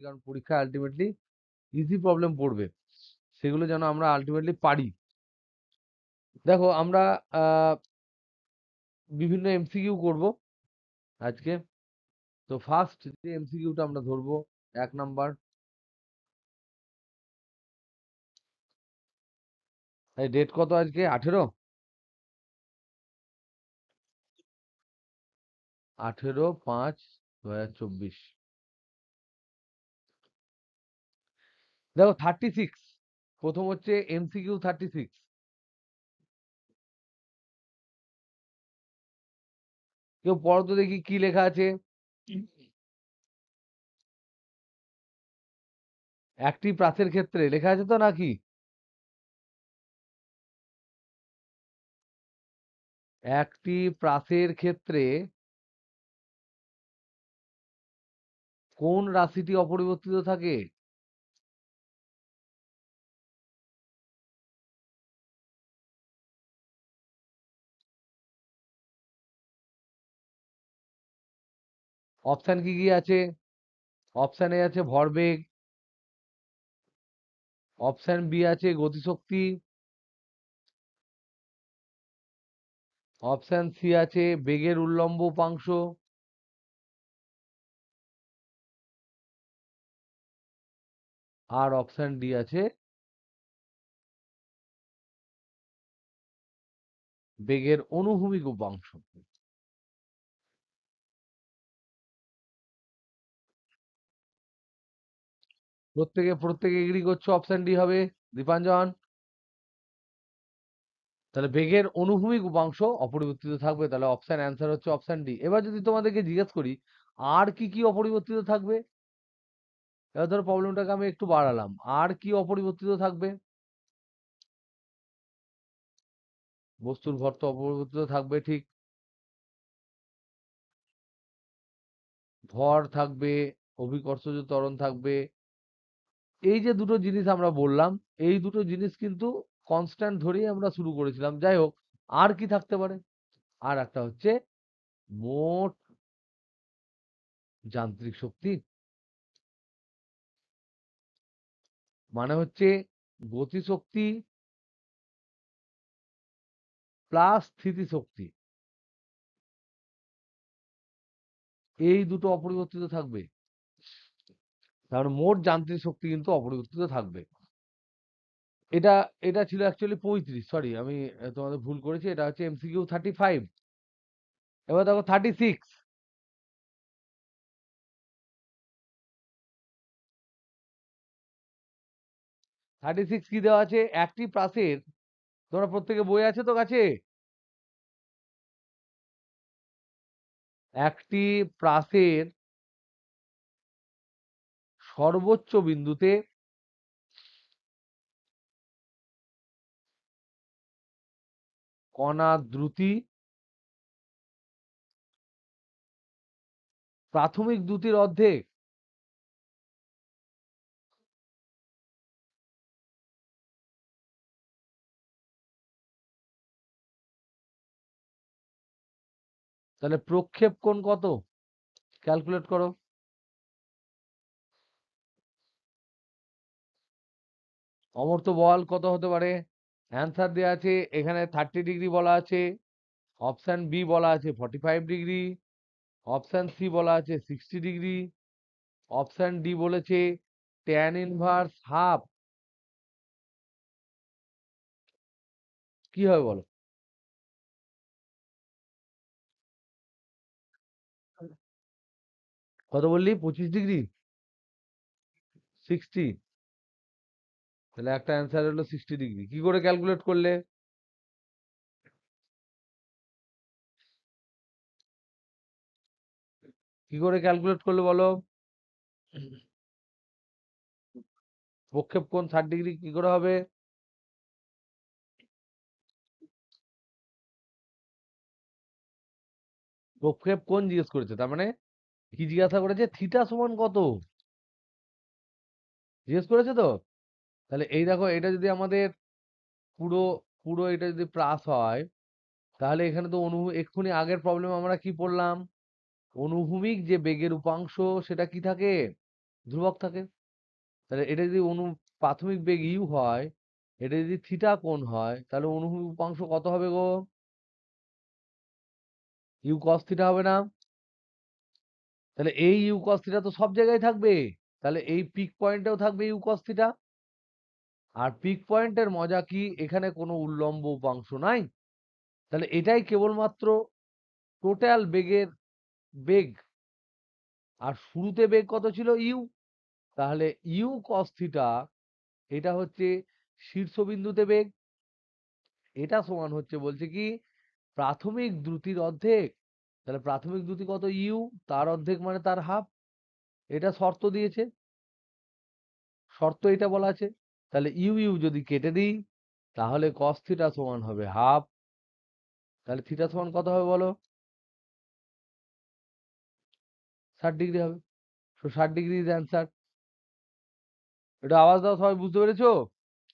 কারণ পরীক্ষায় ultimately easy problem পড়বে, সেগুলো যেন আমরা আলটিমেটলি পারি। দেখো আমরা বিভিন্ন এমসিকিউ করব আজকে। তো ফার্স্ট যে এমসিকিউটা আমরা ধরবো, 1 নাম্বার, ডেট কত আজকে? 18, 18/5/2024। দেখো 36, প্রথম হচ্ছে এমসিকিউ 36। কেউ পড়ো তো দেখি কি লেখা আছে। একটি প্রাসের ক্ষেত্রে লেখা আছে তো নাকি? একটি প্রাসের ক্ষেত্রে কোন রাশিটি অপরিবর্তিত থাকে? অপশন কি কি আছে? অপশন এ আছে ভরবেগ, অপশন বি আছে গতিশক্তি, অপশন সি আছে বেগের উল্লম্ব উপাংশ, আর অপশন ডি আছে বেগের অনুভূমিক উপাংশ। প্রত্যেকে এগ্রি করছো অপশন ডি হবে? দীপাঞ্জন, তাহলে বেগের অনুভূমিক উপাংশ অপরিবর্তিত থাকবে, তাহলে অপশন অ্যান্সার হচ্ছে অপশন ডি। এবার যদি তোমাদেরকে জিজ্ঞেস করি আর কি কি অপরিবর্তিত থাকবে, এবার ধরো প্রবলেমটাকে আমি একটু বাড়ালাম, আর কি অপরিবর্তিত থাকবে? বস্তুর ভর তো অপরিবর্তিত থাকবে, ঠিক। ভর থাকবে, অভিকর্ষজ ত্বরণ থাকবে। এই যে দুটো জিনিস আমরা বললাম, এই দুটো জিনিস কিন্তু কনস্ট্যান্ট ধরেই আমরা শুরু করেছিলাম। যাই হোক, আর কি থাকতে পারে? আর একটা হচ্ছে মোট যান্ত্রিক শক্তি, মানে হচ্ছে গতিশক্তি প্লাস স্থিতিশক্তি, এই দুটো অপরিবর্তিত থাকবে। তার মোট যান্ত্রিক শক্তি কিন্তু অপরিবর্তিত থাকবে। এটা এটা ছিল অ্যাকচুয়ালি 35, সরি আমি তোমাদের ভুল করেছি, এটা হচ্ছে এমসিকিউ 35। এবার দেখো 36। 36 কি দেওয়া আছে? একটি প্রাসের, তোমরা প্রত্যেকে বই আছে তো কাছে? একটি প্রাসের সর্বোচ্চ বিন্দুতে কণার দ্রুতি প্রাথমিক দ্রুতির অর্ধেক। তাহলে প্রক্ষেপ কোণ কত? ক্যালকুলেট করো। অমর্ত্য বল কত হতে পারে? অ্যান্সার দেওয়া আছে এখানে 30 ডিগ্রি বলা আছে, অপশন বি বলা আছে 45 ডিগ্রি, অপশন সি বলা আছে 60 ডিগ্রি, অপশন ডি বলেছে ট্যান ইনভার্স হাফ। কি হবে বলো? কত বললি? 25 ডিগ্রি? 60? তাহলে একটা অ্যান্সার হলো 60 ডিগ্রি। কি করে ক্যালকুলেট করলে? কি করে ক্যালকুলেট করলে বলো? প্রক্ষেপ কোণ 60 ডিগ্রি কি করে হবে? প্রক্ষেপ কোণ জিজ্ঞেস করেছে, তার মানে কি জিজ্ঞাসা করেছে? থিটা সমান কত জিজ্ঞেস করেছে তো। তাহলে এই দেখো, এটা যদি আমাদের পুরো পুরো এটা যদি প্লাস হয়, তাহলে এখানে তো এক্ষুনি আগের প্রবলেম আমরা কি পড়লাম? অনুভূমিক যে বেগের উপাংশ সেটা কি থাকে? ধ্রুবক থাকে। তাহলে এটা যদি প্রাথমিক বেগ ইউ হয়, এটা যদি থিটা কোণ হয়, তাহলে অনুভূমিক উপাংশ কত হবে গো? ইউ কস থিটা হবে না? তাহলে এই ইউ কস থিটা তো সব জায়গায় থাকবে, তাহলে এই পিক পয়েন্টেও থাকবে ইউ কস থিটা। আর পিক পয়েন্টের মজা কি, এখানে কোনো উল্লম্ব উপাংশ নাই, তাহলে এটাই কেবলমাত্র টোটাল বেগের বেগ। আর শুরুতে বেগ কত ছিল? ইউ। তাহলে ইউ কস থিটা এটা হচ্ছে শীর্ষবিন্দুতে বেগ। এটা সমান হচ্ছে, বলছে কি, প্রাথমিক দ্রুতির অর্ধেক। তাহলে প্রাথমিক দ্রুতি কত? ইউ, তার অর্ধেক মানে তার হাফ। এটা শর্ত দিয়েছে, শর্ত এটা বলা আছে। তাহলে ইউ ইউ যদি কেটে দিই, তাহলে কস থিটা সমান হবে হাফ। তাহলে থিটা সমান কত হবে বলো? 60 ডিগ্রি হবে। তো 60 ডিগ্রি ইজ অ্যান্সার। এটা আওয়াজ দাও, সবাই বুঝতে পেরেছো?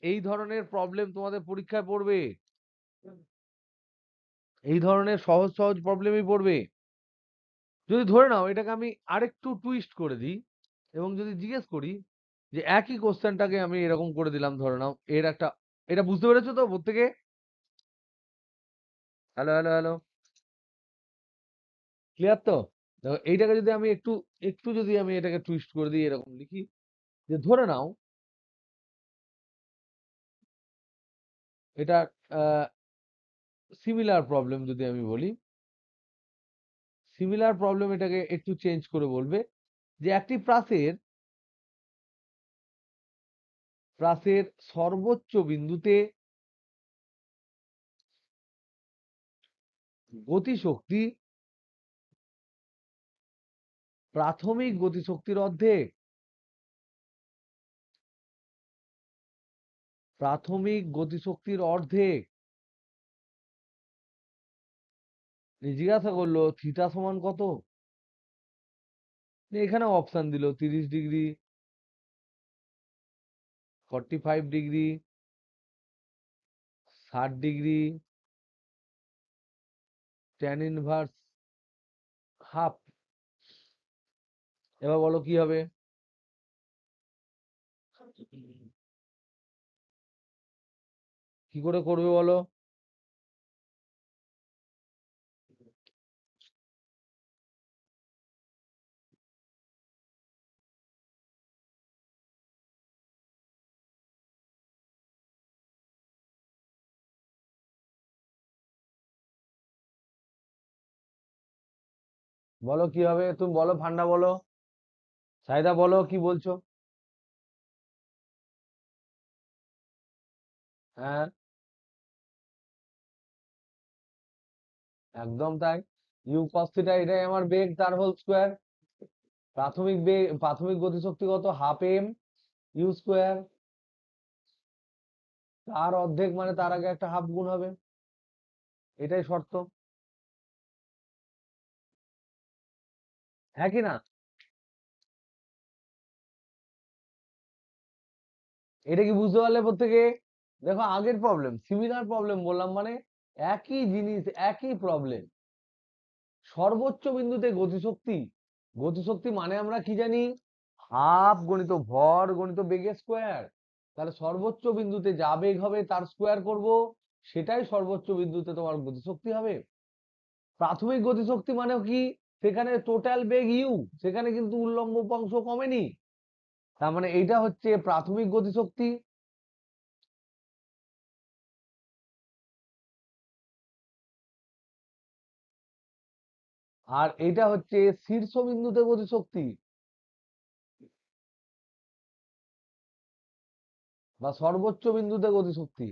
এই ধরনের প্রবলেম তোমাদের পরীক্ষায় পড়বে, এই ধরনের সহজ সহজ প্রবলেমই পড়বে। যদি ধরে নাও এটাকে আমি আরেকটু টুইস্ট করে দিই এবং যদি জিজ্ঞেস করি যে একই কোশ্চেনটাকে আমি এরকম করে দিলাম, ধরে নাও এর একটা, এটা বুঝতে পেরেছো তো প্রত্যেকে? হ্যালো হ্যালো হ্যালো, ক্লিয়ার তো? দেখো এইটাকে যদি আমি একটু একটু যদি আমি এটাকে টুইস্ট করে দিই, এরকম লিখি যে ধরে নাও এটা সিমিলার প্রবলেম যদি আমি বলি, সিমিলার প্রবলেম এটাকে একটু চেঞ্জ করে বলবে যে একটি প্রাসের সর্বোচ্চ বিন্দুতে গতিশক্তি প্রাথমিক গতিশক্তির অর্ধেক। প্রাথমিক গতিশক্তির অর্ধেক। জিজ্ঞাসা করলো থিটা সমান কত? এখানে অপশন দিল 30 degree, 45 degree, 60 degree, tan inverse half. এবার বলো কি হবে? কি করে করবে বলো? বলো কি হবে, তুমি বলো, ফান্ডা বলো, সাইদা বলো কি বলছো? হ্যাঁ, একদম তাই। ইউ কস থিটা এটাই আমার বেগ, তার হোল স্কোয়ার। প্রাথমিক বেগ, প্রাথমিক গতিশক্তি কত? Half m u square. তার অর্ধেক মানে তার আগে একটা হাফ গুণ হবে, এটাই শর্ত। হ্যাঁ কি না? এটা কি বুঝতে পারলে প্রত্যেকে? দেখো আগের প্রবলেম, সিমিলার প্রবলেম বললাম মানে একই জিনিস, একই প্রবলেম। সর্বোচ্চ বিন্দুতে গতিশক্তি, গতিশক্তি মানে আমরা কি জানি? হাফ গণিত ভর গণিত বেগের স্কোয়ার। তাহলে সর্বোচ্চ বিন্দুতে যা বেগ হবে তার স্কোয়ার করব, সেটাই সর্বোচ্চ বিন্দুতে তোমার গতিশক্তি হবে। প্রাথমিক গতিশক্তি মানে কি? সেখানে টোটাল বেগ ইউ, সেখানে কিন্তু উল্লম্ব উপাংশ কমেনি। তার মানে এইটা হচ্ছে প্রাথমিক গতিশক্তি। আর এটা হচ্ছে শীর্ষবিন্দুতে গতিশক্তি বা সর্বোচ্চ বিন্দুতে গতিশক্তি।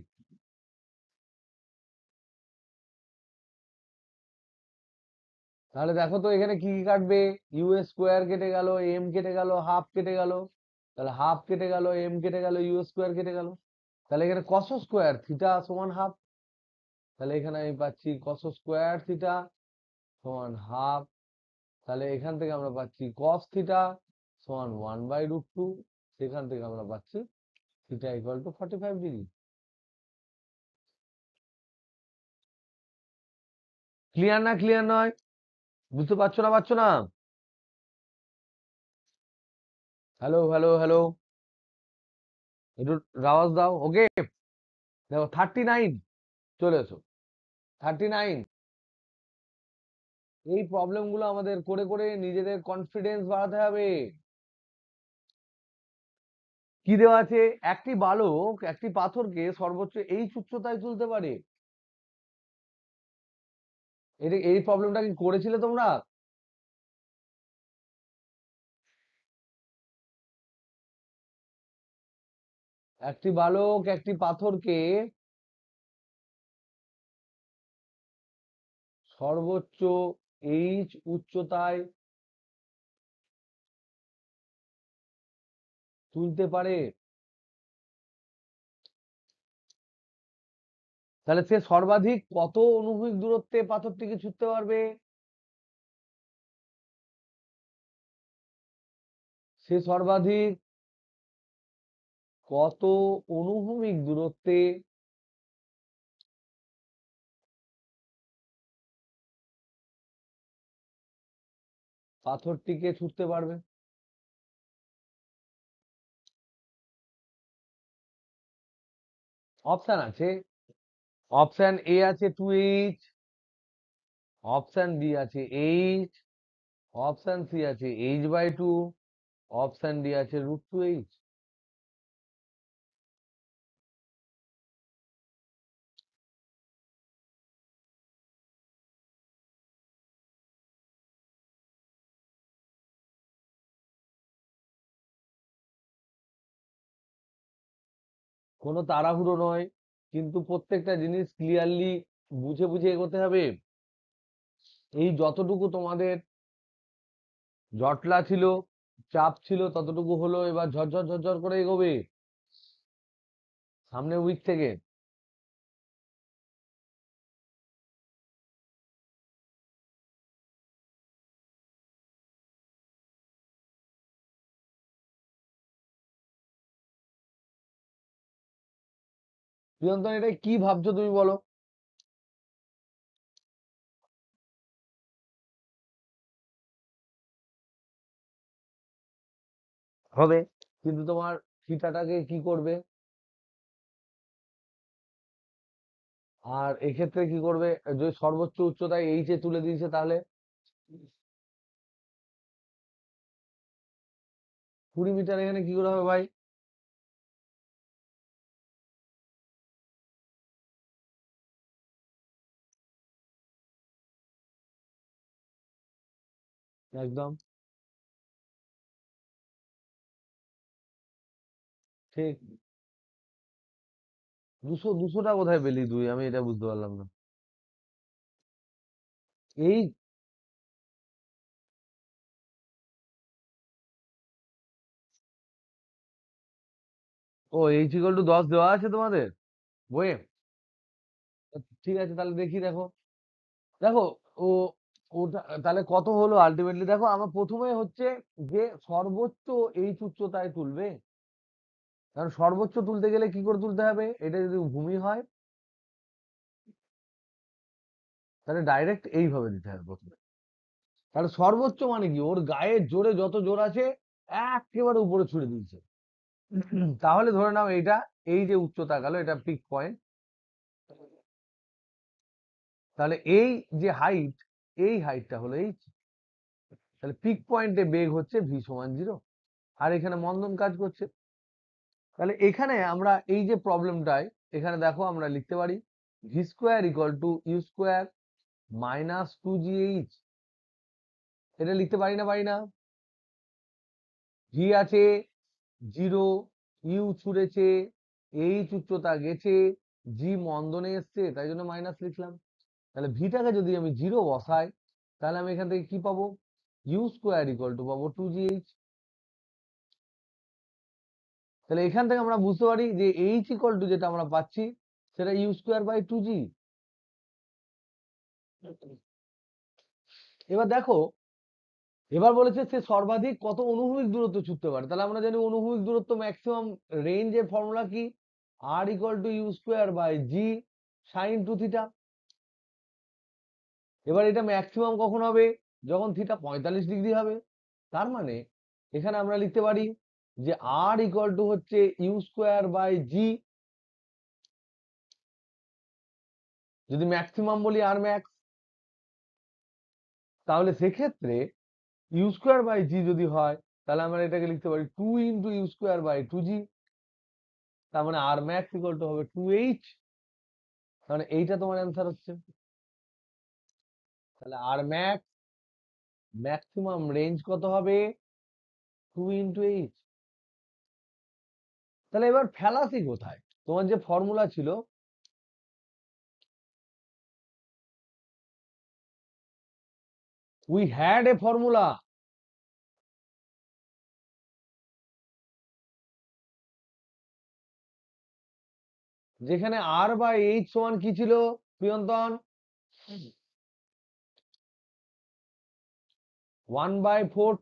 তাহলে দেখো তো এখানে কি কি কাটবে? ইউ স্কোয়ার কেটে গেল, এম কেটে গেল, হাফ কেটে গেল। তাহলে হাফ কেটে গেল, এম কেটে গেল, ইউ স্কোয়ার কেটে গেল। তাহলে এখানে কস স্কোয়ার থিটা সমান হাফ। তাহলে এখানে আমি পাচ্ছি কস স্কোয়ার থিটা সমান হাফ। তাহলে এখান থেকে আমরা পাচ্ছি কস থিটা সমান 1/√2। সেখান থেকে আমরা পাচ্ছি theta equal to 45 degree. Clear না? ক্লিয়ার নয়? বুঝতে পারছো না? পারছো না? হ্যালো হ্যালো হ্যালো, একটু আওয়াজ দাও। ওকে, দেখো 39, চলে এসো। 39, এই প্রবলেম গুলো আমাদের করে করে নিজেদের কনফিডেন্স বাড়াতে হবে। কি দেওয়া আছে? একটি বালক একটি পাথরকে সর্বোচ্চ এই উচ্চতায় তুলতে পারে। এই প্রবলেমটা কি করেছিলে তোমরা? একটি বালক একটি পাথরকে সর্বোচ্চ এইচ উচ্চতায় তুলতে পারে। তাহলে সে সর্বাধিক কত অনুভূমিক দূরত্বে পাথরটিকে ছুঁতে পারবে? সে সর্বাধিক কত অনুভূমিক দূরত্বে পাথরটিকে ছুঁতে পারবে? অপশন আছে। অপশন এ আছে 2h, অপশন বি আছে 8, অপশন সি আছে h/2, অপশন ডি আছে √2h। কোনো তাড়াহুড়ো নয়, কিন্তু প্রত্যেকটা জিনিস ক্লিয়ারলি বুঝে বুঝে এগোতে হবে। এই যতটুকু তোমাদের জটলা ছিল, চাপ ছিল, ততটুকু হলো। এবার ঝরঝর ঝরঝর করে এগোবে সামনে উইক থেকে। প্রিয়ন্তন, এটা কি ভাবছো তুমি বলো? হবে, কিন্তু তোমার থিটাটাকে কি করবে? আর এক্ষেত্রে কি করবে? যদি সর্বোচ্চ উচ্চতায় এইচে তুলে দিয়েছে, তাহলে 20 মিটার এখানে কি করে হবে ভাই? একদম ঠিক। 200টা কোথায় পেলি তুই? আমি এটা বুঝতে পারলাম না। এই, ও h = 10 দেওয়া আছে তোমাদের বইয়ে? ঠিক আছে, তাহলে দেখি। দেখো দেখো, ও ওটা তাহলে কত হলো আলটিমেটলি? দেখো, আমার প্রথমে হচ্ছে যে সর্বোচ্চ এইচ উচ্চতায় তুলবে। কারণ সর্বোচ্চ তুলতে গেলে কি করে তুলতে হবে? এটা যদি ভূমি হয়, তাহলে ডাইরেক্ট এইভাবে দিতে হবে প্রথমে। তাহলে সর্বোচ্চ মানে কি? ওর গায়ের জোরে যত জোর আছে একেবারে উপরে ছুড়ে দিয়েছে। তাহলে ধরে নাও এইটা, এই যে উচ্চতা গেল, এটা পিক পয়েন্ট। তাহলে এই যে হাইট, এই হাইটটা হলো এইচ। তাহলে পিক পয়েন্টে বেগ হচ্ছে v=0। আর এখানে মন্দন কাজ করছে। তাহলে এখানে আমরা এই যে প্রবলেমটায়, এখানে দেখো আমরা লিখতে পারি v² = u² - 2gh। এটা লিখতে পারি না? পারি না? ভি আছে 0, ইউ ছুড়েছে, এইচ উচ্চতা গেছে, জি মন্দনে এসছে, তাই জন্য মাইনাস লিখলাম। তাহলে ভিটাকে যদি আমি 0 বসাই, তাহলে আমি এখান থেকে কি পাবো? u² পাবো 2gh। তাহলে এখান থেকে আমরা বুঝতে পারি যে h যেটা আমরা পাচ্ছি, সেটা u²/2g। এবার দেখো, এবার বলেছে সে সর্বাধিক কত অনুভূমিক দূরত্ব ছুটতে পারে। তাহলে আমরা জানি অনুভূমিক দূরত্ব ম্যাক্সিমাম রেঞ্জের ফর্মুলা কি? r = u²/g sin2θ। এবার এটা ম্যাক্সিমাম কখন হবে? যখন থিটা 45 ডিগ্রি হবে। তার মানে এখানে আমরা লিখতে পারি যে আর ইকুয়াল টু হচ্ছে ইউ স্কোয়ার বাই জি, যদি ম্যাক্সিমাম বলি আর ম্যাক্স, তাহলে সেক্ষেত্রে ইউ স্কোয়ার বাই জি যদি হয়, তাহলে আমরা এটাকে লিখতে পারি 2 × ইউ স্কোয়ার বাই 2জি, তার মানে আর ম্যাক্স ইকুয়াল টু হবে 2h, মানে এইটা তোমার অ্যান্সার হচ্ছে। তাহলে আর ম্যাক্স ম্যাক্সিমাম রেঞ্জ কত হবে? 2 × h। তাহলে এবার ফ্যালাসি কোথায়? তোমার যে ফর্মুলা ছিল, উই হ্যাড এ ফর্মুলা, যেখানে আর বাই এইচ সমান কি ছিল প্রিয়ন্তন? 1/4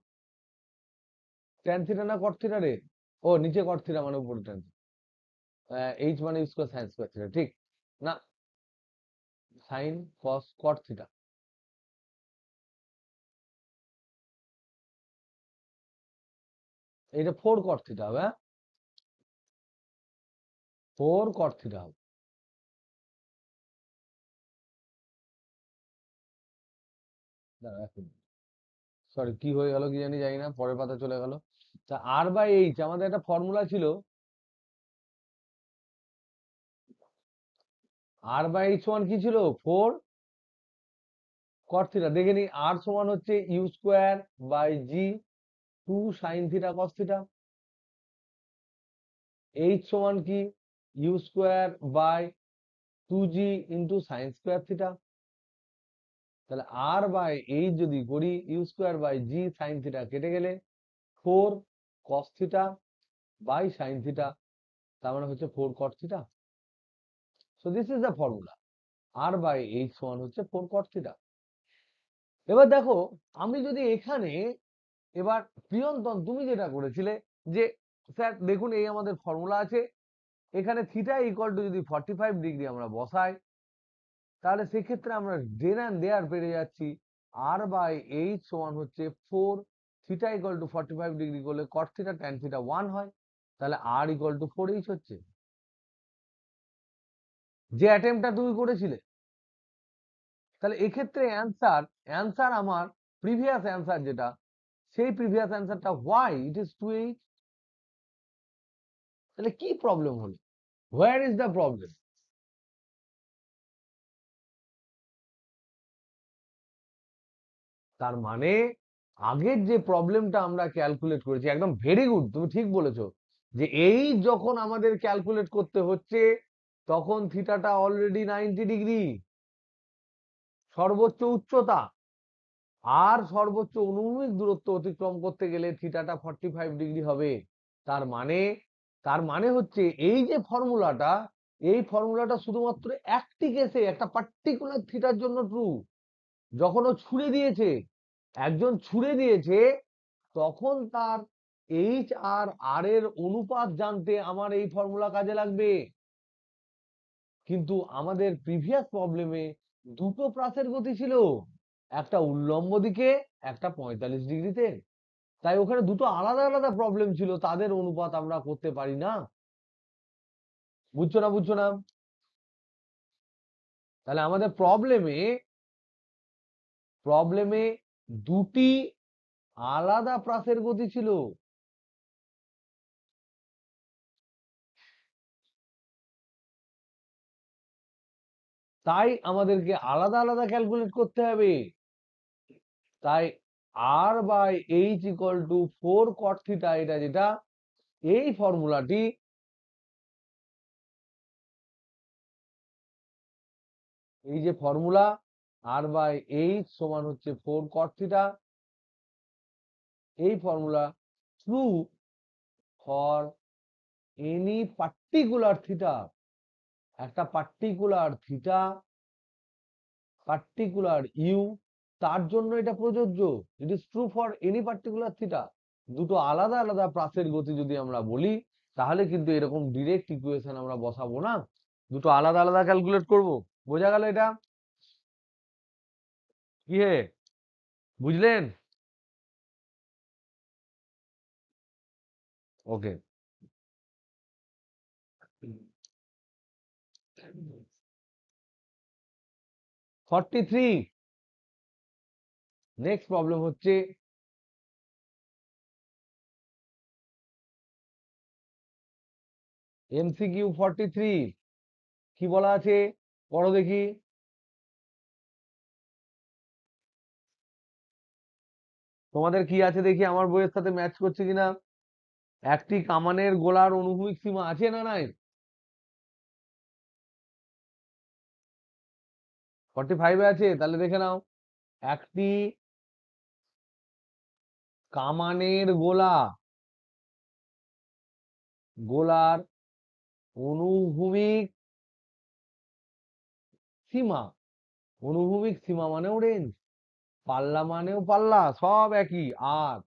ট্যান থিটা না কট থিটা রে? ও নিচে কট থিটা মানে উপরে ট্যান, এইচ মানে স্কোয়ার সাইন স্কোয়ার থিটা, ঠিক না? সাইন কস কট থিটা, এটা 4 কট থিটা হবে, 4 কট থিটা হবে। সরি, কি হয়ে গেল কি জানি, জানি না, পরের পাতা চলে গেল। তা আর বাই এইচ আমাদের একটা ফর্মুলা ছিল, আর বাই এইচ সমান কি ছিল? 4 কট থিটা। দেখে নি, আর সমান হচ্ছে u square by g 2 sine theta cos theta, H সমান কি? U square by 2g into sine square theta. তাহলে আর বাই এইচ যদি করি, u square by g sine theta কেটে গেলে 4 cos theta by sine theta, তার মানে হচ্ছে 4 cot theta. So this is the formula, R by H সমান হচ্ছে 4 কট থিটা। এবার দেখো, আমি যদি এখানে, এবার প্রিয়ন্তন তুমি যেটা করেছিলে, যে স্যার দেখুন এই আমাদের ফর্মুলা আছে, এখানে থিটা ইকুয়াল টু যদি 45 ডিগ্রি আমরা বসাই, তাহলে সেক্ষেত্রে আমরা দেন অ্যান্ড দেয়ার পেরে যাচ্ছি আর বাই এইচ সমান হচ্ছে 4 থিটা ইকুয়াল টু 45 ডিগ্রি করলে কট থিটা ট্যান থিটা 1 হয়, তাহলে আর ইকুয়াল টু 4h হচ্ছে, যে অ্যাটেম্পটা তুমি করেছিলে। তাহলে এক্ষেত্রে অ্যান্সার, আমার প্রিভিয়াস অ্যান্সার যেটা, সেই প্রিভিয়াস অ্যান্সারটা হোয়াই ইট ইজ 2h। তাহলে কি প্রবলেম হলো? Where is the problem? তার মানে আগের যে প্রবলেমটা আমরা ক্যালকুলেট করেছি, একদম ভেরি গুড, তুমি ঠিক বলেছো, যে এই যখন আমাদের ক্যালকুলেট করতে হচ্ছে, তখন থিটাটা অলরেডি 90 ডিগ্রি সর্বোচ্চ উচ্চতা, আর সর্বোচ্চ অনুভূমিক দূরত্ব অতিক্রম করতে গেলে থিটাটা 45 ডিগ্রি হবে। তার মানে, হচ্ছে এই যে ফর্মুলাটা, এই ফর্মুলাটা শুধুমাত্র একটি কেসে, একটা পার্টিকুলার থিটার জন্য ট্রু। যখন ও ছুড়ে দিয়েছে, একজন ছুড়ে দিয়েছে, তখন তার এইচ আর আর এর অনুপাত জানতে আমার এই ফর্মুলা কাজে লাগবে। কিন্তু আমাদের প্রিভিয়াস প্রবলেমে দুটো পাসের গতি ছিল, একটা উল্লম্ব দিকে, একটা 45 ডিগ্রিতে, তাই ওখানে দুটো আলাদা আলাদা প্রবলেম ছিল, তাদের অনুপাত আমরা করতে পারি না। বুঝছো না? বুঝছো না? তাহলে আমাদের প্রবলেমে দুটি আলাদা প্রাসের গতি ছিল, তাই আমাদেরকে আলাদা আলাদা ক্যালকুলেট করতে হবে। তাই R by H equal to 4 cot theta, এটা যেটা, এই ফর্মুলাটি, এই যে ফর্মুলা আর বাই এইচ সমান হচ্ছে 4 কট থিটা, এই formula true for any particular theta, একটা পার্টিকুলার থিটা, পার্টিকুলার ইউ, তার জন্য এটা প্রযোজ্য। It is true for any particular theta. দুটো আলাদা আলাদা প্রাসের গতি যদি আমরা বলি, তাহলে কিন্তু এরকম ডিরেক্ট ইকুয়েশন আমরা বসাবো না, দুটো আলাদা আলাদা ক্যালকুলেট করব। বোঝা গেল এটা? কি হে, বুঝলেন? ওকে, 43। নেক্সট প্রবলেম হচ্ছে MCQ 43। কি বলা আছে পড়ো দেখি। তোমাদের কি আছে দেখি, আমার বইয়ের সাথে ম্যাচ করছে কিনা। একটি কামানের গোলার অনুভূমিক সীমা আছে না নাই? 45-এ আছে, তাহলে দেখে নাও। একটি কামানের গোলার অনুভূমিক সীমা, অনুভূমিক সীমা মানেও রেঞ্জ, পাল্লা মানেও পাল্লা, সব একই। আর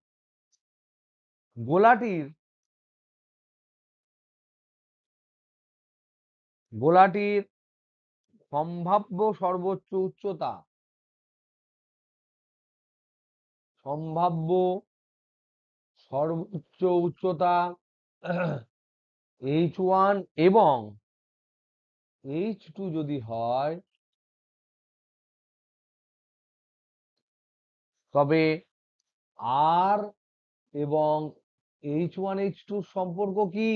গোলাটির গোলাটির সম্ভাব্য সর্বোচ্চ উচ্চতা, সম্ভাব্য সর্বোচ্চ উচ্চতা H1 এবং H2 যদি হয়, তবে আর এবং H1 H2 সম্পর্ক কি?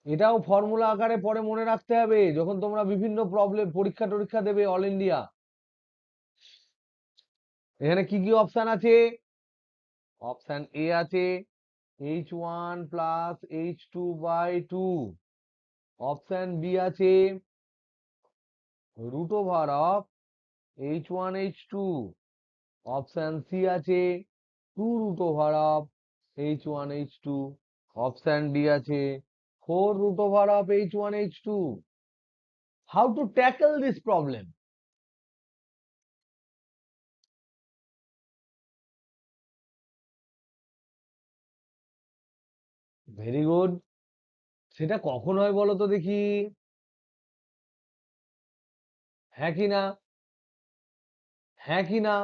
এটাও ফর্মুলা আকারে পরে মনে রাখতে হবে যখন তোমরা বিভিন্ন প্রবলেম পরীক্ষা টরীক্ষা দেবে অল ইন্ডিয়া। এখানে কি কি অপশন আছে? অপশন এ আছে H1 plus H2/2। Option B আছে √অফ H1 H2। অপশন সি আছে 2√অফ H1 H2। অপশন ডি আছে 4√অফ H1 H2। How to tackle this problem? Very good. সেটা কখন হয় বলো তো দেখি, হ্যাঁ কি না? হ্যাঁ কি না?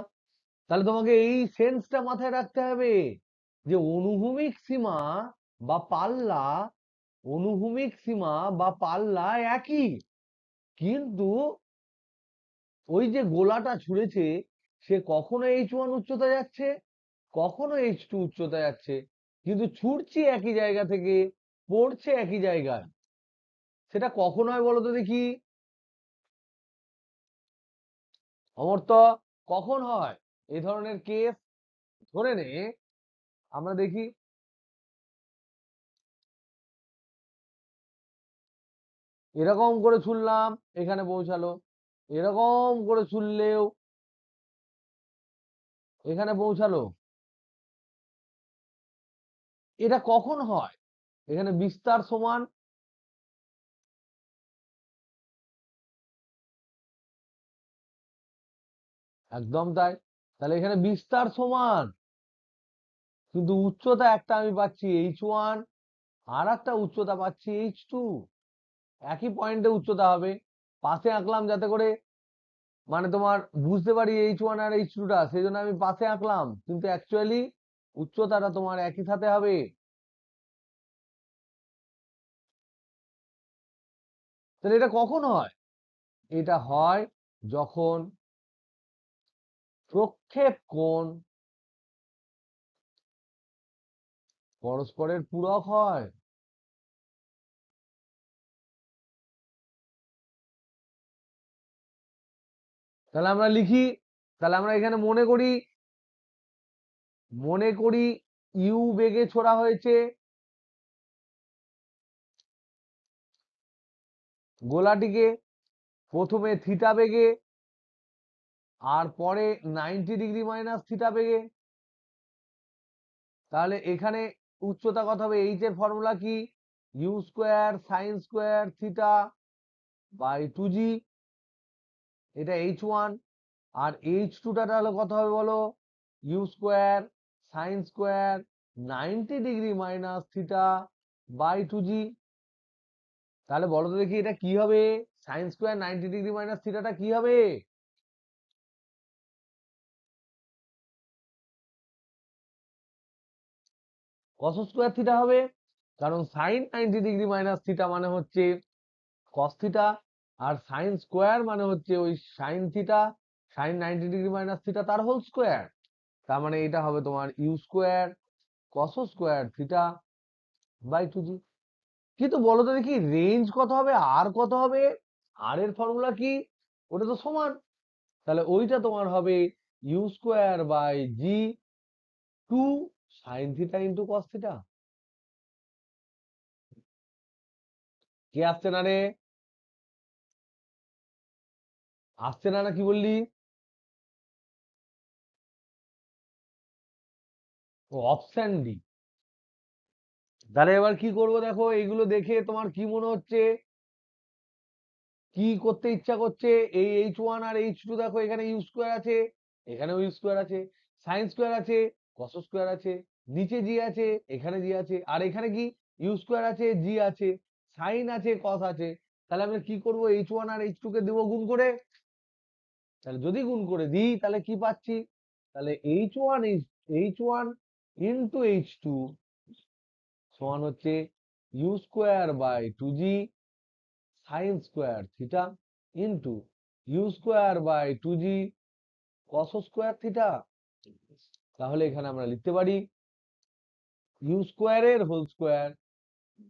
তাহলে তোমাকে এই সেন্সটা মাথায় রাখতে হবে যে অনুভূমিক সীমা বা পাল্লা, অনুভূমিক সীমা বা পাল্লা একই, কিন্তু ওই যে গোলাটা ছুঁড়েছে সে কখনো H1 উচ্চতা যাচ্ছে, কখনো H2 উচ্চতা যাচ্ছে, কিন্তু ছুটছে একই জায়গা থেকে, পড়ছে একই জায়গায়। সেটা কখন হয় বলো তো দেখি অমর্ত্য, কখন হয় এই ধরনের কেস? ধরে নে আমরা দেখি, এরকম করে ছুড়লাম এখানে পৌঁছালো, এরকম করে ছুড়লেও এখানে পৌঁছালো। এটা কখন হয়? এখানে বিস্তার সমান, একদম তাই। তাহলে এখানে বিস্তার সমান, কিন্তু উচ্চতা একটা আমি পাচ্ছি H1, আর একটা উচ্চতা পাচ্ছি H2। একই পয়েন্টে উচ্চতা হবে, পাশে আঁকলাম যাতে করে মানে তোমার বুঝতে পারি H1 আর H2টা, সেই জন্য আমি পাশে আঁকলাম, কিন্তু অ্যাকচুয়ালি উচ্চতাটা তোমার একই সাথে হবে। তাহলে এটা কখন হয়? এটা হয় যখন প্রক্ষেপ কোণ পরস্পরের পূরক হয়। তাহলে আমরা লিখি, তাহলে আমরা এখানে মনে করি ইউ বেগে ছোড়া হয়েছে, গোলাটিকে প্রথমে থিটা বেগে আর পরে 90°- বেগে। তাহলে এখানে উচ্চতা কত হবে? এইচ এর ফর্মুলা কি? u²sin²θ/2g। এটা H1। আর H2টা তাহলে কত হবে বলো? u²sin² 90°- θ/2g। তাহলে বলো তো দেখি এটা কি হবে? sin² 90°- θটা কি হবে? কস স্কোয়ার থিটা হবে, কারণ সাইন 90 ডিগ্রি মাইনাস থিটা মানে হচ্ছে কস থিটা, আর সাইন স্কোয়ার মানে হচ্ছে ওই sine theta, sine 90 degree minus theta তার হোল স্কোয়ার। তার মানে এটা হবে তোমার u square cos square theta by 2g। কিন্তু বলো তো দেখি রেঞ্জ কত হবে, আর কত হবে? আর এর ফর্মুলা কি? ওটা তো সমান। তাহলে ওইটা তোমার হবে u square by g 2 sine theta into cos theta. কে আসছে না রে? আসছে না, না কি বললি? ও অপশন ডি। তাহলে এবার কি করব দেখো, এইগুলো দেখে তোমার কি মনে হচ্ছে, কি করতে ইচ্ছা করছে? এই H1 আর H2 দেখো, এখানে ইউ স্কোয়ার আছে, এখানেও ইউ স্কোয়ার আছে, সাইন স্কোয়ার আছে, কস স্কোয়ার আছে, নিচে জি আছে, এখানে জি আছে, আর এখানে কি ইউ স্কোয়ার আছে, জি আছে, সাইন আছে, কস আছে। তাহলে আমরা কি করব, H1 আর H2 কে দেবো গুণ করে। তাহলে যদি গুণ করে দিই তাহলে কি পাচ্ছি? তাহলে H1 ইন্টু H2 সমান হচ্ছে u square by 2g sine square theta into u square by 2g cos square theta. তাহলে এখানে আমরা লিখতে পারি ইউ স্কোয়ারের হোল স্কোয়ার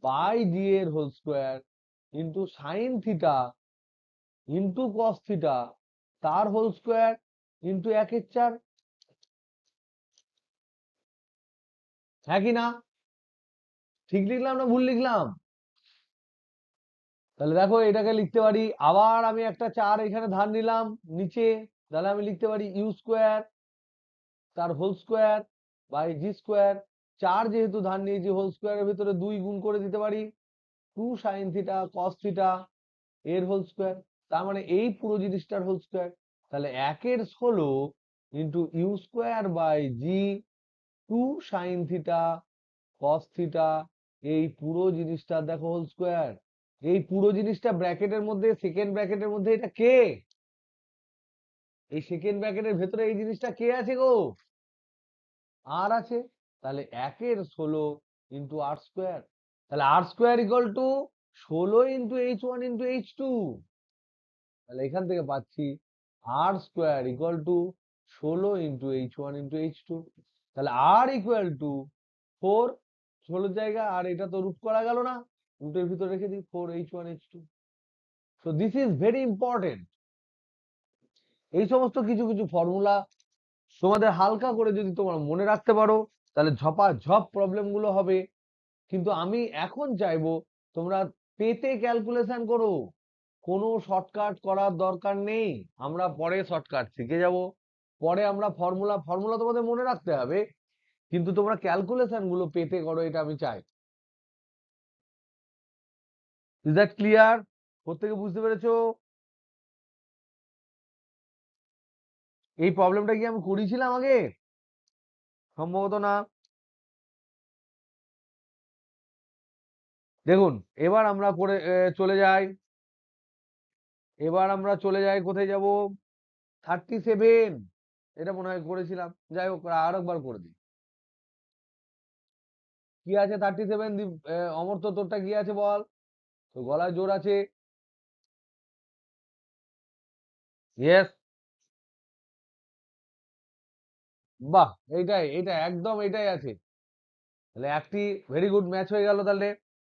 বাই জি এর whole square into sine theta into cos theta তার হোল স্কোয়ার ইন্টু 1/4। হ্যাঁ কি না? ঠিক লিখলাম না ভুল লিখলাম? তাহলে দেখো এটাকে লিখতে পারি, আবার আমি একটা 4 এখানে ধার নিলাম নিচে। তাহলে আমি লিখতে পারি ইউ স্কোয়ার তার whole square by g square. 4 যেহেতু ধার নিয়েছি, হোল স্কোয়ারের ভিতরে 2 গুণ করে দিতে পারি, 2 সাইন থিটা কস থিটা এর হোল স্কোয়ার। তার মানে এই পুরো জিনিসটার হোল স্কোয়ার। তাহলে 1/16 into u square by g 2 sine theta cos theta এই পুরো জিনিসটা দেখো হোল স্কোয়ার। এই পুরো জিনিসটা ব্র্যাকেটের মধ্যে, সেকেন্ড ব্র্যাকেটের মধ্যে, এটা কে? এই সেকেন্ড ব্র্যাকেটের ভেতরে এই জিনিসটা কে আছে গো? আর আছে। তাহলে 1/16 ইন্টু আর স্কোয়ার। তাহলে R square equal to 16 into H1 into H2। তাহলে এখান থেকে পাচ্ছি R square equal to 16 into H1 into H2। তাহলে আর ইকুয়াল টু 4, 16 জায়গা, আর এটা তো রুট করা গেল না, রুটের ভিতরে রেখে দিই 4H1H2। So this is very important. এই সমস্ত কিছু কিছু ফর্মুলা তোমাদের হালকা করে যদি তোমরা মনে রাখতে পারো, তাহলে ঝপাঝপ প্রবলেম গুলো হবে। কিন্তু আমি এখন চাইবো তোমরা পেতে ক্যালকুলেশন করো, কোনো শর্টকাট করার দরকার নেই। আমরা পরে শর্টকাট শিখে যাব, পরে আমরা ফর্মুলা ফর্মুলা তোমাদের মনে রাখতে হবে, কিন্তু তোমরা ক্যালকুলেশন গুলো পেতে করো, এটা আমি চাই। Is that clear? প্রত্যেকে বুঝতে পেরেছো? এই প্রবলেমটা কি আমি করেছিলাম আগে? সম্ভবত না। দেখুন, এবার আমরা করে চলে যাই। এবার আমরা চলে যাই, কোথায় যাব? 37। এটা মনে হয় করেছিলাম, যাই হোক আর একবার করে দিই। কি আছে 37? অমর্ত্য তোরটা কি আছে বল? তো গলায় জোর আছে। ইয়েস। বাহ, এইটা একদম এইটাই আছে। তাহলে একটি ভেরি গুড ম্যাচ হয়ে গেল। তাহলে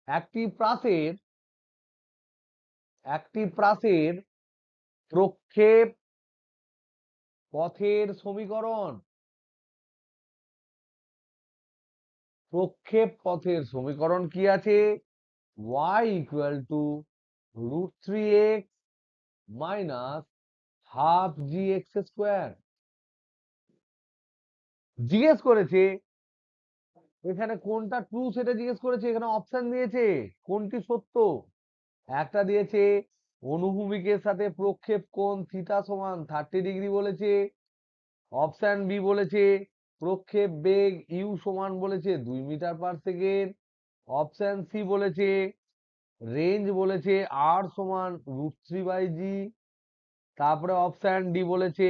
একটি প্রাসের একটি প্রাসের প্রক্ষেপ পথের সমীকরণ, প্রক্ষেপ পথের সমীকরণ কি আছে? y equal two √3x minus half জি এক্স স্কোয়ার। জিজ্ঞেস করেছে এখানে কোনটা ট্রু সেটা জিজ্ঞেস করেছে, এখানে অপশন দিয়েছে কোনটি সত্য। একটা দিয়েছে অনুভূমিকের সাথে প্রক্ষেপ কোণ থিটা সমান 30 ডিগ্রি বলেছে। অপশন বি বলেছে প্রক্ষেপ বেগ ইউ সমান বলেছে 2 মিটার/সেকেন্ড। অপশন সি বলেছে রেঞ্জ বলেছে আর সমান √3/জি। তারপরে অপশন ডি বলেছে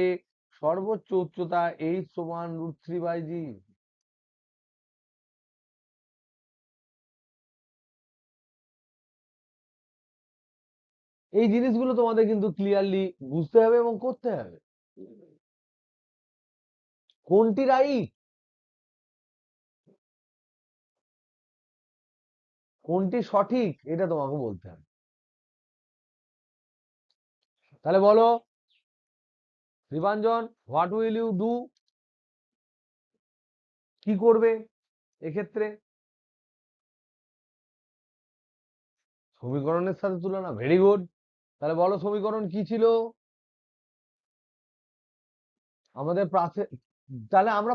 সর্বোচ্চ উচ্চতা এইচ সমান √3/জি। এই জিনিসগুলো তোমাদের কিন্তু ক্লিয়ারলি বুঝতে হবে এবং করতে হবে। কোনটি রাইট, কোনটি সঠিক, এটা তোমাকে বলতে হবে। তাহলে বলো Dipanjan, what will you do, কি করবে এক্ষেত্রে? সমীকরণের সাথে তুলনা, ভেরি গুড। তাহলে বলো সমীকরণ কি ছিল আমাদের প্রাথে, তাহলে আমরা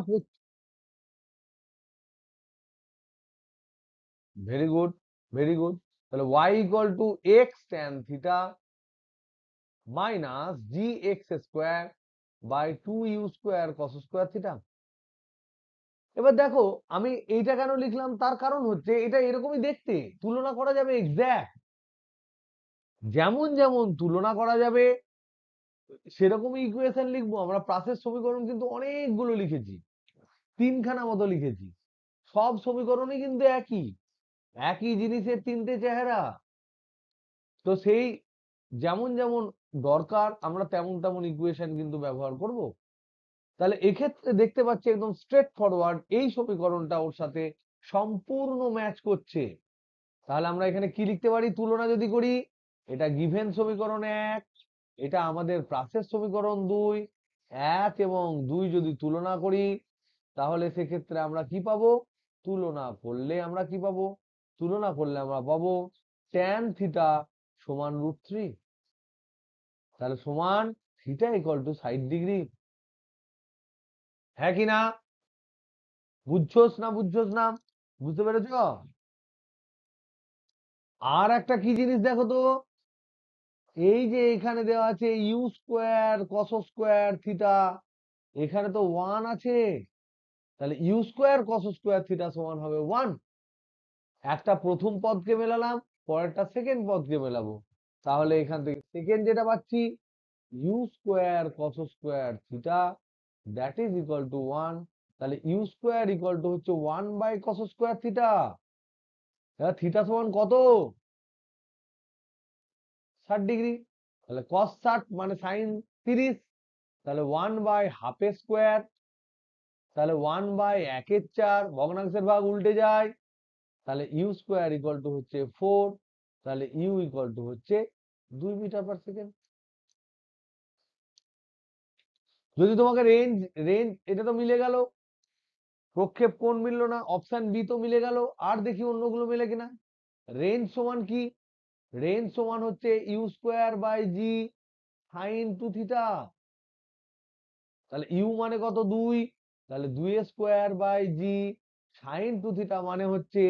ভেরি গুড, ভেরি গুড। তাহলে y equal to x tan theta minus g x square by 2u square cos square theta. এবার দেখো আমি এইটা কেন লিখলাম, তার কারণ হচ্ছে এটা এরকমই দেখতে, তুলনা করা যাবে এক্স্যাক্ট, যেমন যেমন তুলনা করা যাবে সেরকমই ইকুয়েশন লিখবো আমরা। প্রাসের সমীকরণ কিন্তু অনেকগুলো লিখেছি, তিনখানা মতো লিখেছি, সব সমীকরণই কিন্তু একই, একই জিনিসের তিনটে চেহারা। তো সেই যেমন যেমন দরকার আমরা তেমন তেমন ইকুয়েশন কিন্তু ব্যবহার করব। তাহলে এক্ষেত্রে দেখতে পাচ্ছি একদম স্ট্রেট ফরওয়ার্ড এই সমীকরণটা ওর সাথে সম্পূর্ণ ম্যাচ করছে। তাহলে আমরা এখানে কি লিখতে পারি তুলনা যদি করি, এটা গিভেন সমীকরণ 1, এটা আমাদের প্রাসের সমীকরণ 2, 1 এবং 2 যদি তুলনা করি তাহলে সেক্ষেত্রে আমরা কি পাবো, তুলনা করলে আমরা কি পাবো, তুলনা করলে আমরা পাবো tan থিটা সমান √3, তাহলে সমান থিটা ইকুয়াল টু 60°। হ্যাঁ কি না, বুঝছোস না বুঝছোস না, বুঝতে পেরেছ? আর একটা কি জিনিস দেখো তো, এই যে এখানে দেওয়া আছে u square cos square theta, এখানে তো 1 আছে, তাহলে you square cos square theta সমান হবে 1। একটা প্রথম পদকে মেলালাম, পরেরটা সেকেন্ড পদকে মেলাবো, তাহলে এখান থেকে সেকেন্ড যেটা পাচ্ছি u square cos square theta that is equal to 1। তাহলে ইউ স্কোয়ার ইকুয়াল টু হচ্ছে 1 by cos square theta. Theta সমান কত, 60°। তাহলে কস 60 মানে সাইন 30, তাহলে 1 বাই হাফ স্কোয়ার, তাহলে 1 বাই 1/4, ভগ্নাংশের ভাগ উল্টে যায়, তাহলে ইউ স্কোয়ার ইকুয়াল টু হচ্ছে 4, তাহলে ইউ ইকুয়াল টু হচ্ছে 2 মিটার পার সেকেন্ড। যদি তোমাকে রেঞ্জ, এটা তো মিলে গেল, প্রক্ষেপ কোণ মিললো না, অপশন বি তো মিলে গেল, আর দেখি অন্যগুলো মিলে কিনা। রেঞ্জ সমান কি, রেঞ্জ সমান হচ্ছে u square by g sine 2 theta, তাহলে ইউ মানে কত 2, তাহলে 2 square by g sine 2 theta মানে হচ্ছে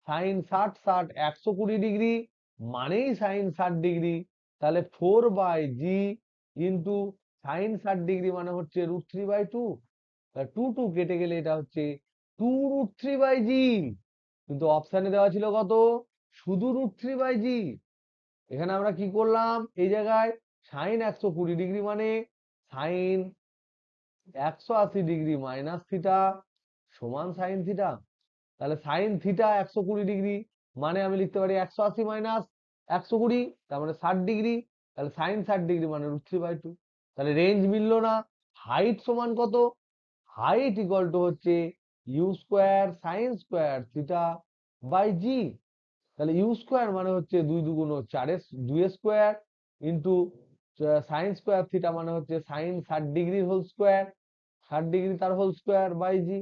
সাইন 60 120 ডিগ্রি, মানেই সাইন 60 ডিগ্রি, তাহলে 4/g ইন্টু সাইন 60 ডিগ্রি মানে হচ্ছে √3/2, 2 কেটে গেলে এটা হচ্ছে 2√3/g, কিন্তু অপশানে দেওয়া ছিল কত, শুধু √3/g। এখানে আমরা কি করলাম, এই জায়গায় সাইন 120 ডিগ্রি মানে সাইন 180 ডিগ্রি মাইনাস থিটা সমান সাইন থিটা, তাহলে সাইন থিটা 120 ডিগ্রি মানে আমি লিখতে পারি 180 মাইনাস 120, তার মানে 60 ডিগ্রি, তাহলে সাইন 60 ডিগ্রি মানে √3/2। তাহলে রেঞ্জ মিললো না। হাইট সমান কত, হাইট ইকুয়াল টু হচ্ছে u square sine square theta by g, তাহলে ইউ স্কোয়ার মানে হচ্ছে 2 2 4 2 square into sine square theta মানে হচ্ছে sine 60 degree whole square, 60 degree তার হোল স্কোয়ার বাই জি।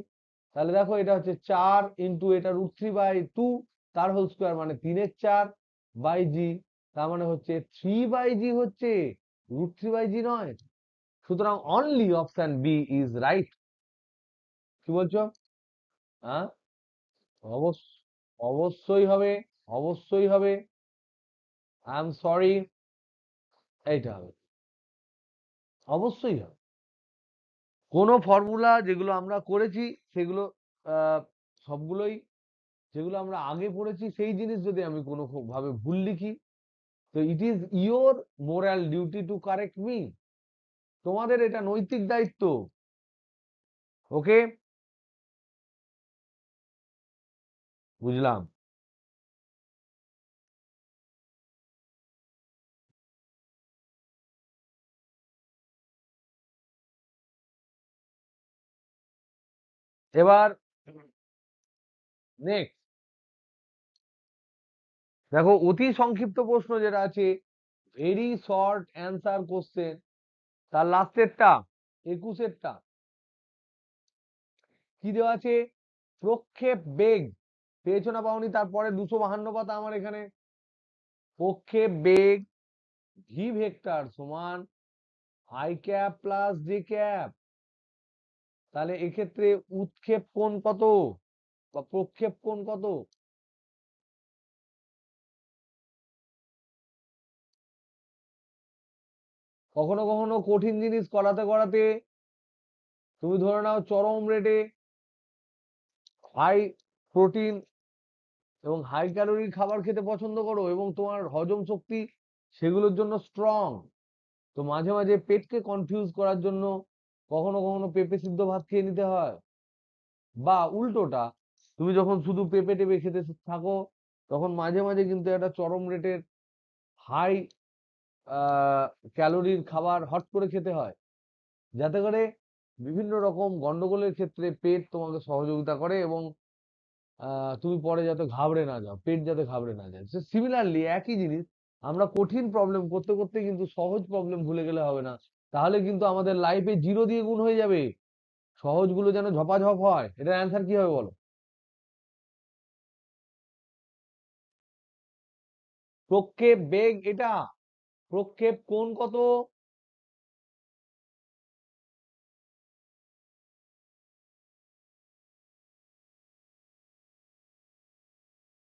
তাহলে দেখো এটা হচ্ছে 4 ইন্টু এটা √3/2 তার হোল স্কোয়ার মানে 3/4 বাই জি, তার মানে হচ্ছে 3/g হচ্ছে √3/g নয়। সুতরাং only option B is right. কি বলছো? হ্যাঁ, অবশ্যই হবে, অবশ্যই হবে, আই এম সরি, এইটা হবে, অবশ্যই হবে। কোন ফর্মুলা যেগুলো আমরা করেছি সেগুলো সবগুলোই, যেগুলো আমরা আগে পড়েছি সেই জিনিস যদি আমি কোনো ভাবে ভুল লিখি, তো it is your moral duty to correct me, তোমাদের এটা নৈতিক দায়িত্ব। ওকে, বুঝলাম। এবার নেক্সট দেখো, অতি সংক্ষিপ্ত প্রশ্ন যেটা আছে, ভেরি শর্ট অ্যান্সার কোশ্চেন, তার লাস্টেরটা 21এরটা কি দেওয়া আছে? প্রক্ষেপ বেগ পেয়েছো না পাওনি? তারপরে 252 পাতা আমার এখানে। প্রক্ষেপ বেগ ভি ভেক্টর সমান I cap plus J cap. তাহলে এক্ষেত্রে উৎক্ষেপ কোণ কত বা প্রক্ষেপ কোণ কত? কখনো কখনো কঠিন জিনিস করাতে করাতে তুমি ধরে নাও চরম রেটে হাই প্রোটিন এবং হাই ক্যালোরির খাবার খেতে পছন্দ করো এবং তোমার হজম শক্তি সেগুলোর জন্য স্ট্রং, তো মাঝে মাঝে পেটকে কনফিউজ করার জন্য কখনো কখনো পেঁপে সিদ্ধ ভাত খেয়ে নিতে হয়। বা উল্টোটা, তুমি যখন শুধু পেঁপে টেপে খেতে থাকো তখন মাঝে মাঝে কিন্তু একটা চরম রেটের হাই ক্যালোরির খাবার হট করে খেতে হয়, যাতে করে বিভিন্ন রকম গন্ডগোলের ক্ষেত্রে পেট তোমাকে সহযোগিতা করে এবং তুমি পরে যাতে ঘাবড়ে না যাও, পেট যাতে ঘাবড়ে না যায়। সিমিলারলি একই জিনিস, আমরা কঠিন প্রবলেম করতে করতে কিন্তু সহজ প্রবলেম ভুলে গেলে হবে না, তাহলে কিন্তু আমাদের লাইফে জিরো দিয়ে গুণ হয়ে যাবে। সহজগুলো যেন ঝপাঝপ হয়। এটার অ্যান্সার কি হবে বলো? প্রক্ষেপ বেগ এটা, প্রক্ষেপ কোণ কত?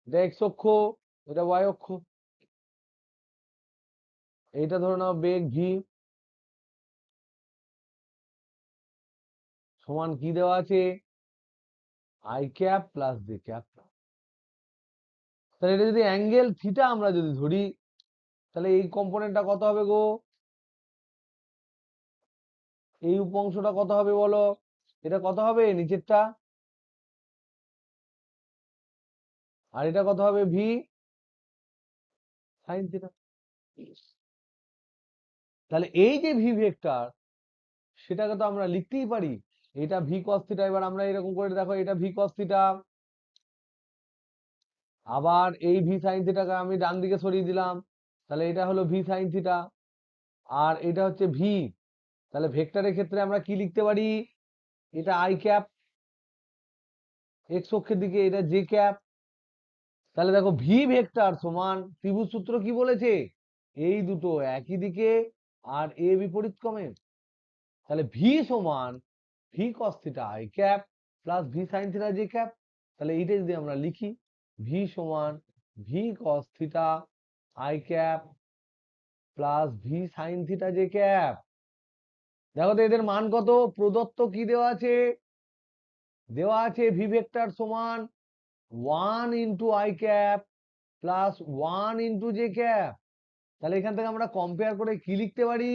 এটা এক্স অক্ষ, এটা ওয়াই অক্ষ। এইটা ধরে নাও বেগ ভি সমান কি দেওয়া আছে? I cap plus J cap. তাহলে এটা যদি অ্যাঙ্গেল থিটা আমরা যদি ধরি, তাহলে এই কম্পোনেন্টটা কত হবে গো? এই উপাংশটা কত হবে বলো? এটা কত হবে নিচেরটা? আর এটা কত হবে? V sine theta. তাহলে এই যে ভি ভেক্টর, সেটাকে তো আমরা লিখতেই পারি, এটা ভি কস থিটা। এবার আমরা এরকম করে দেখো, এটা ভি কস থিটা, আবার এই ভি সাইন থিটাকে আমি ডান দিকে সরিয়ে দিলাম, তাহলে এটা হলো ভি সাইন থিটা, আর এটা হচ্ছে ভি। তাহলে ভেক্টরের ক্ষেত্রে আমরা কি লিখতে পারি? এটা আই ক্যাপ এক্স অক্ষের দিকে, এটা জে ক্যাপ। তাহলে দেখো ভি ভেক্টর সমান ত্রিভুজ সূত্র কি বলেছে? এই দুটো একই দিকে আর এ বিপরীতক্রমে। তাহলে ভি সমান V cos theta I cap plus V sine theta J cap. তাহলে এইটা যদি আমরা লিখি, ভি সমান V cos theta I cap plus V sine theta J cap. দেখো তো এদের মান কত? প্রদত্ত কি দেওয়া আছে? দেওয়া আছে ভি ভেক্টর সমান 1 × i cap plus 1 × j cap. তাহলে এখান থেকে আমরা কম্পেয়ার করে কি লিখতে পারি?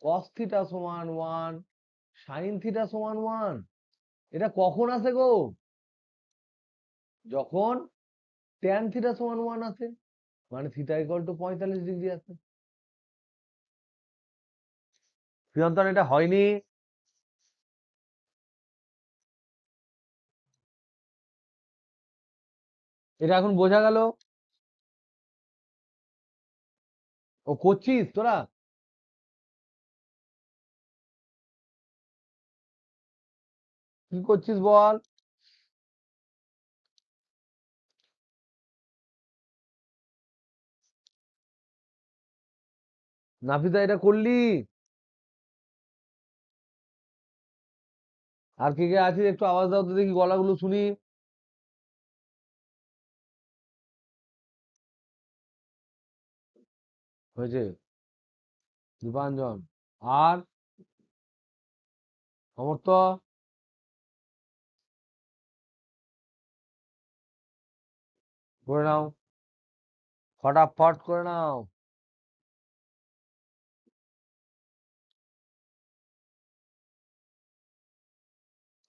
cos থিটা সমান 1, সাইন থিটা সমান 1। এটা কখন আসে গো? যখন tan থিটা সমান 1 আসে, মানে থিটা ইকুয়াল টু 45 ডিগ্রি আসে। প্রিয়ন্তন এটা হয়নি? এটা এখন বোঝা গেল? ও করছিস তোরা? কি করছিস বল? নাফিসা এটা করলি? আর কে কে আছিস একটু আওয়াজ দাও তো দেখি, গলাগুলো শুনি। হয়েছে? দীপাঞ্জন আর সমর্থ করে নাও, ফটাফট করে নাও।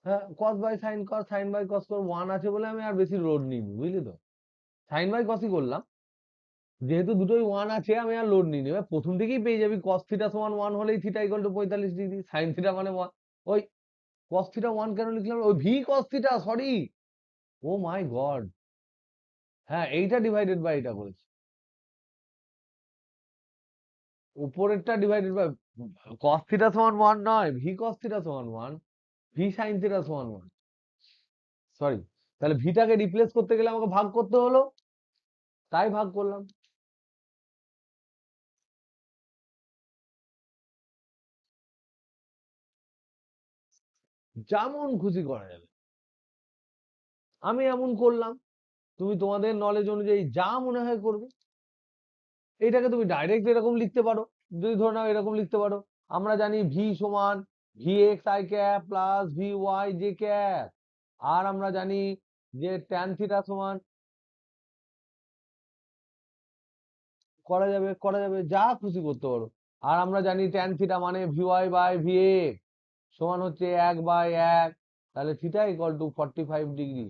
হ্যাঁ, cos by sine cos, sine by cos কর 1 আছে বলে আমি আর বেশি লোড নিইনি, বুঝলি তো? সাইন বাই কসই করলাম, যেহেতু দুটোই 1 আছে আমি আর লোড নিইনি। এবার প্রথম থেকেই পেয়ে যাবি কস থিটা সমান 1 হলেই theta equal to 45 degree, sine theta মানে 1। ওই cos থিটা 1 কেন লিখলাম? ওই v cos থিটা, সরি, ও মাই গড, হ্যাঁ এইটা ডিভাইডেড বাই এটা করেছি, উপরেরটা ডিভাইডেড বাই cos থিটা সমান 1 নয়, v cos থিটা সমান 1, v sin থিটা সমান 1, সরি, তাহলে ভিটাকে রিপ্লেস করতে গেলে আমাকে ভাগ করতে হলো, তাই ভাগ করলাম। যেমন খুশি করা যাবে, আমি এমন করলাম, তুমি তোমাদের নলেজ অনুযায়ী যা মনে হয় করবে। এটাকে তুমি ডাইরেক্ট এরকম লিখতে পারো, যদি ধরে নাও এরকম লিখতে পারো, আমরা জানি ভি সমান V X I cap plus V Y J cap, আর আমরা জানি যে ট্যান থিটা সমান, করা যাবে যা খুশি করতে পারো, আর আমরা জানি ট্যান থিটা মানে v y by v x সমান হচ্ছে 1/1, তাহলে থিটা ইকুয়াল টু 45 ডিগ্রি।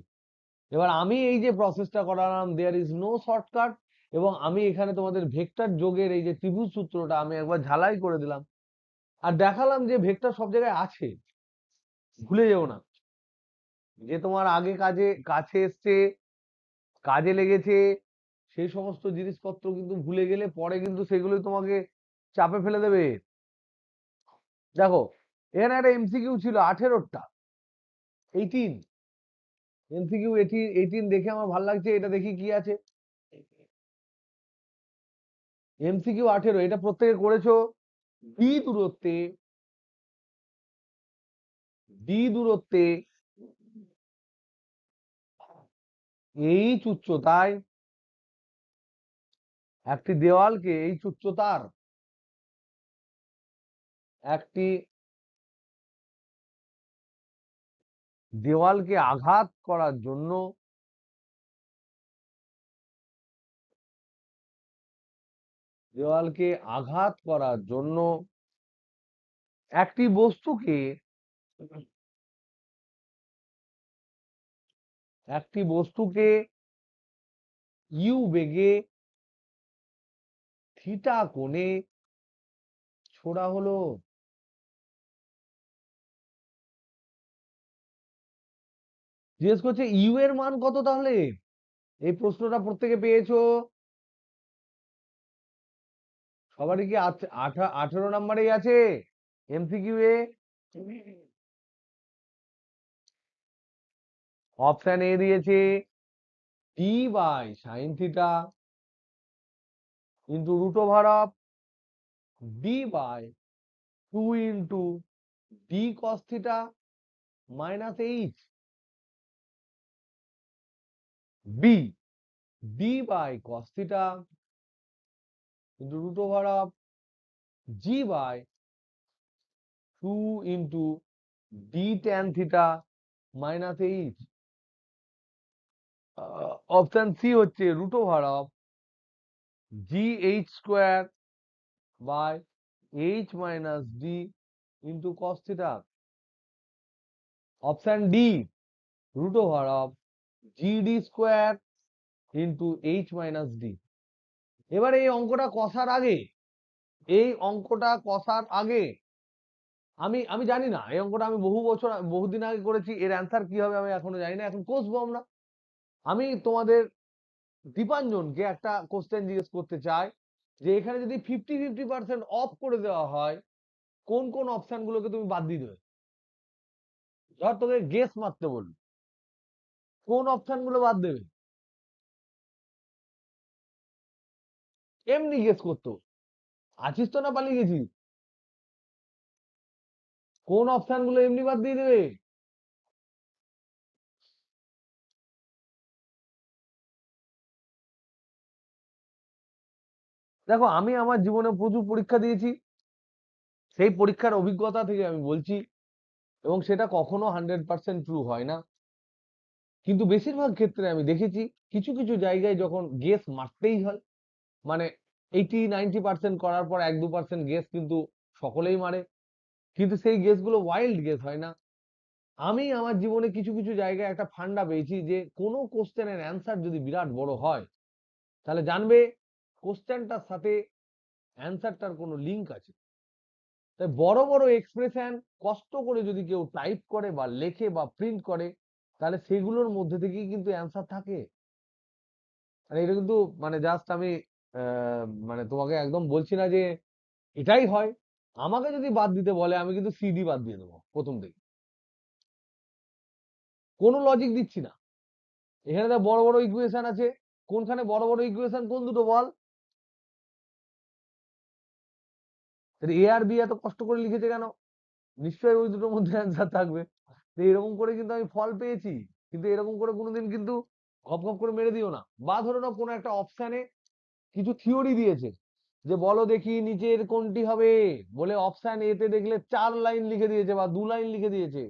এবার আমি এই যে প্রসেসটা করালাম, দেয়ার ইজ নো শর্টকাট, এবং আমি এখানে তোমাদের ভেক্টর যোগের এই যে ত্রিভুজ সূত্রটা আমি একবার ঝালাই করে দিলাম, আর দেখালাম যে ভেক্টর সব জায়গায় আছে, ভুলে যেও না, যে তোমার আগে কাছে এসছে, কাজে লেগেছে, সেই সমস্ত জিনিসপত্র কিন্তু ভুলে গেলে পরে কিন্তু সেগুলোই তোমাকে চাপে ফেলে দেবে। দেখো, এখানে একটা এমসিকিউ ছিল 18টা, 18, এমসিকিউ 18 দেখে আমার ভালো লাগছে, এটা দেখি কি আছে। এমসিকিউ 18, এটা প্রত্যেকে করেছো। ডি দূরত্বে, ডি দূরত্বে এইচ উচ্চতায় একটি দেওয়ালকে, এইচ উচ্চতার একটি দেওয়ালকে আঘাত করার জন্য দেওয়ালকে আঘাত করার জন্য একটি বস্তুকে একটি বস্তুকে ইউ বেগে থিটা কোণে ছোড়া হলো। জিজ্ঞেস করছে ইউ এর মান কত, তাহলে এই প্রশ্নটা প্রত্যেকে পেয়েছো? সবারই কি 18 নম্বরেই আছে এমসিকিউ এ? অপশন এ দিয়েছে T by sine theta into root over of D by 2 into D cos theta minus H, B D by cos theta into root over of G by 2 into D tan theta minus H. Option C হচ্ছে root over of G H square by H minus D into cos theta. Option D root over of G D square into H minus D. এবার এই অঙ্কটা কষার আগে, এই অঙ্কটা কষার আগে আমি আমি জানি না, এই অঙ্কটা আমি বহুদিন আগে করেছি, এর অ্যান্সার কি হবে আমি এখনো জানি না, এখন কষবো আমরা। আমি তোমাদের দীপাঞ্জনকে একটা কোশ্চেন জিজ্ঞেস করতে চাই, যে এখানে যদি 50-50% অফ করে দেওয়া হয়, কোন কোন অপশন গুলোকে তুমি বাদ দিয়ে দেবে? ধর তোকে গেস মারতে বলল, কোন অপশন গুলো বাদ দেবে? এমনি গেস করতো, আছিস তো না পালিয়ে গেছিস? কোন অপশন গুলো এমনি বাদ দিয়ে দেবে? দেখো, আমি আমার জীবনে প্রচুর পরীক্ষা দিয়েছি, সেই পরীক্ষার অভিজ্ঞতা থেকে আমি বলছি, এবং সেটা কখনো 100% ট্রু হয় না, কিন্তু বেশিরভাগ ক্ষেত্রে আমি দেখেছি কিছু কিছু জায়গায় যখন গেস মারতেই হয়, মানে 80-90% করার পর 1-2% গেস কিন্তু সকলেই মারে, কিন্তু সেই গেস গুলো ওয়াইল্ড গেস হয় না। আমি আমার জীবনে কিছু কিছু জায়গায় একটা ফান্ডা পেয়েছি, যে কোনো কোশ্চেনের অ্যান্সার যদি বিরাট বড় হয়, তাহলে জানবে কোশ্চেনটার সাথে অ্যান্সারটার কোনো লিঙ্ক আছে। তাই বড় বড় এক্সপ্রেশন কষ্ট করে যদি কেউ টাইপ করে বা লেখে বা প্রিন্ট করে, তাহলে সেগুলোর মধ্যে থেকেই কিন্তু অ্যান্সার থাকে। মানে এটা কিন্তু মানে জাস্ট আমি মানে তোমাকে একদম বলছি না যে এটাই হয়। আমাকে যদি বাদ দিতে বলে আমি কিন্তু সিডি বাদ দিয়ে দেবো প্রথম থেকে, কোনো লজিক দিচ্ছি না। এখানে তো বড় বড় ইকুয়েশন আছে, কোনখানে বড় বড় ইকুয়েশন কোন দুটো বল? এ আর বি এত কষ্ট করে লিখেছে কেন? নিশ্চয়ই ওই দুটোর মধ্যে অ্যান্সার থাকবে। তো এরকম করে কিন্তু আমি ফল পেয়েছি। কিন্তু এরকম করে কোনোদিন কিন্তু ঘপ ঘপ করে মেরে দিও না। বা ধরে নাও কোনো একটা অপশানে কিছু থিওরি দিয়েছে যে বলো দেখি নিচের কোনটি হবে, বলে অপশন এ তে দেখলে 4 লাইন লিখে দিয়েছে বা 2 লাইন লিখে দিয়েছে,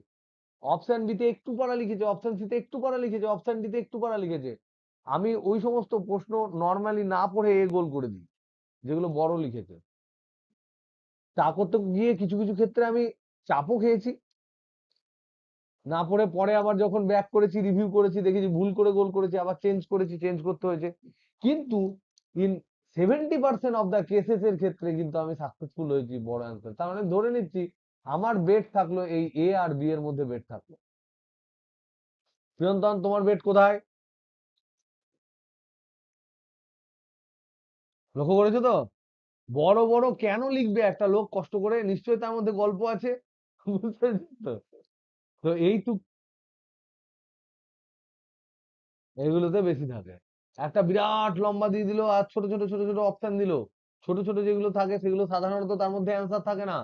অপশন বি তে একটু পড়া লিখেছে, অপশন সি তে একটু পড়া লিখেছে, অপশন ডি তে একটু পড়া লিখেছে। আমি ওই সমস্ত প্রশ্ন নর্মালি না পড়ে এ গোল করে দিই, যেগুলো বড় লিখেছে। তা করতে গিয়ে কিছু কিছু ক্ষেত্রে আমি চাপও খেয়েছি, না পড়ে পরে আবার যখন ব্যাক করেছি রিভিউ করেছি দেখেছি ভুল করে গোল করেছি, আবার চেঞ্জ করেছি, চেঞ্জ করতে হয়েছে। কিন্তু ইন 70% অফ দা কেসেস এর ক্ষেত্রে কিন্তু আমি সাকসেসফুল হয়েছি বড় অ্যান্সার। তার মানে ধরে নিচ্ছি আমার বেট থাকলো এই এ আর বি এর মধ্যে বেট থাকলো। প্রিয়ন্তন তোমার বেট কোথায়? লক্ষ্য করেছো তো? বড় বড় কেন লিখবে একটা লোক কষ্ট করে? নিশ্চয়ই তার মধ্যে গল্প আছে। বুঝতে পেরেছো তো? তো এইটুক এগুলোতে বেশি থাকে। একটা বিরাট লম্বা দিয়ে দিল আর ছোট ছোট ছোট ছোট অপশন দিল। ছোট ছোট যেগুলো থাকে সেগুলো সাধারণত তার মধ্যে অ্যান্সার থাকে না,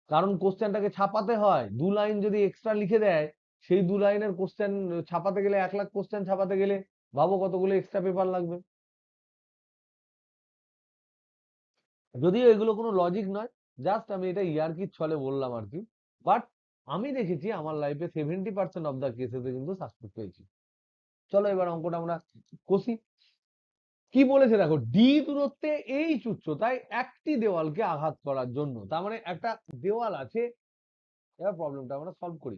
কারণ কোশ্চেনটাকে ছাপাতে হয়। 2 লাইন যদি এক্সট্রা লিখে দেয়, সেই 2 লাইনের কোশ্চেন ছাপাতে গেলে 1 লাখ কোশ্চেন ছাপাতে গেলে ভাবো কতগুলো এক্সট্রা পেপার লাগবে। যদিও এগুলো কোনো লজিক নয়, জাস্ট আমি এটা ইয়ার্কির ছলে বললাম আর কি। বাট আমি দেখেছি আমার লাইফে 70% অফ দা কেসেসে কিন্তু সাকসেস পেয়েছি। চলো এবার অঙ্কটা আমরা কষি। কি বলেছে দেখো, ডি দূরত্বে এইচ উচ্চতায় একটি দেওয়ালকে আঘাত করার জন্য, তার মানে একটা দেওয়াল আছে। এবার প্রবলেমটা আমরা সলভ করি।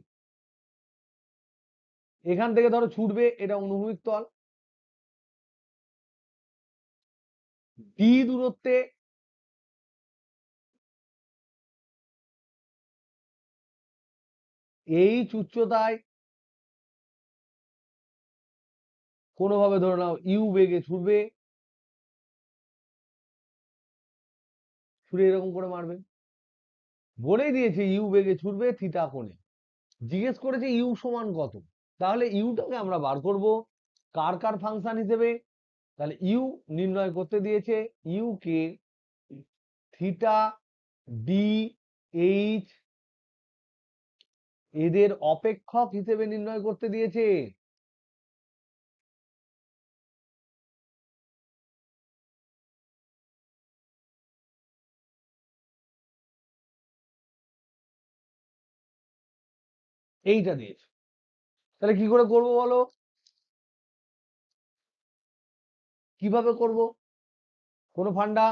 এখান থেকে ধরো ছুটবে, এটা অনুভূমিক তল। ডি দূরত্বে এইচ উচ্চতায় কোনোভাবে ধরে নাও ইউ বেগে ছুটবে, ছুটে এরকম করে মারবে। বলেই দিয়েছে ইউ বেগে ছুটবে থিটা কোণে। জিজ্ঞেস করেছে ইউ সমান কত, তাহলে ইউটাকে আমরা বার করব কার কার ফাংশন হিসেবে। তাহলে ইউ নির্ণয় করতে দিয়েছে, ইউ কে থিটা ডি এইচ এদের অপেক্ষক হিসেবে নির্ণয় করতে দিয়েছে। এইটা দিয়েছে। তাহলে কি করে করব বলো, কিভাবে করব? কোনো ফান্ডা?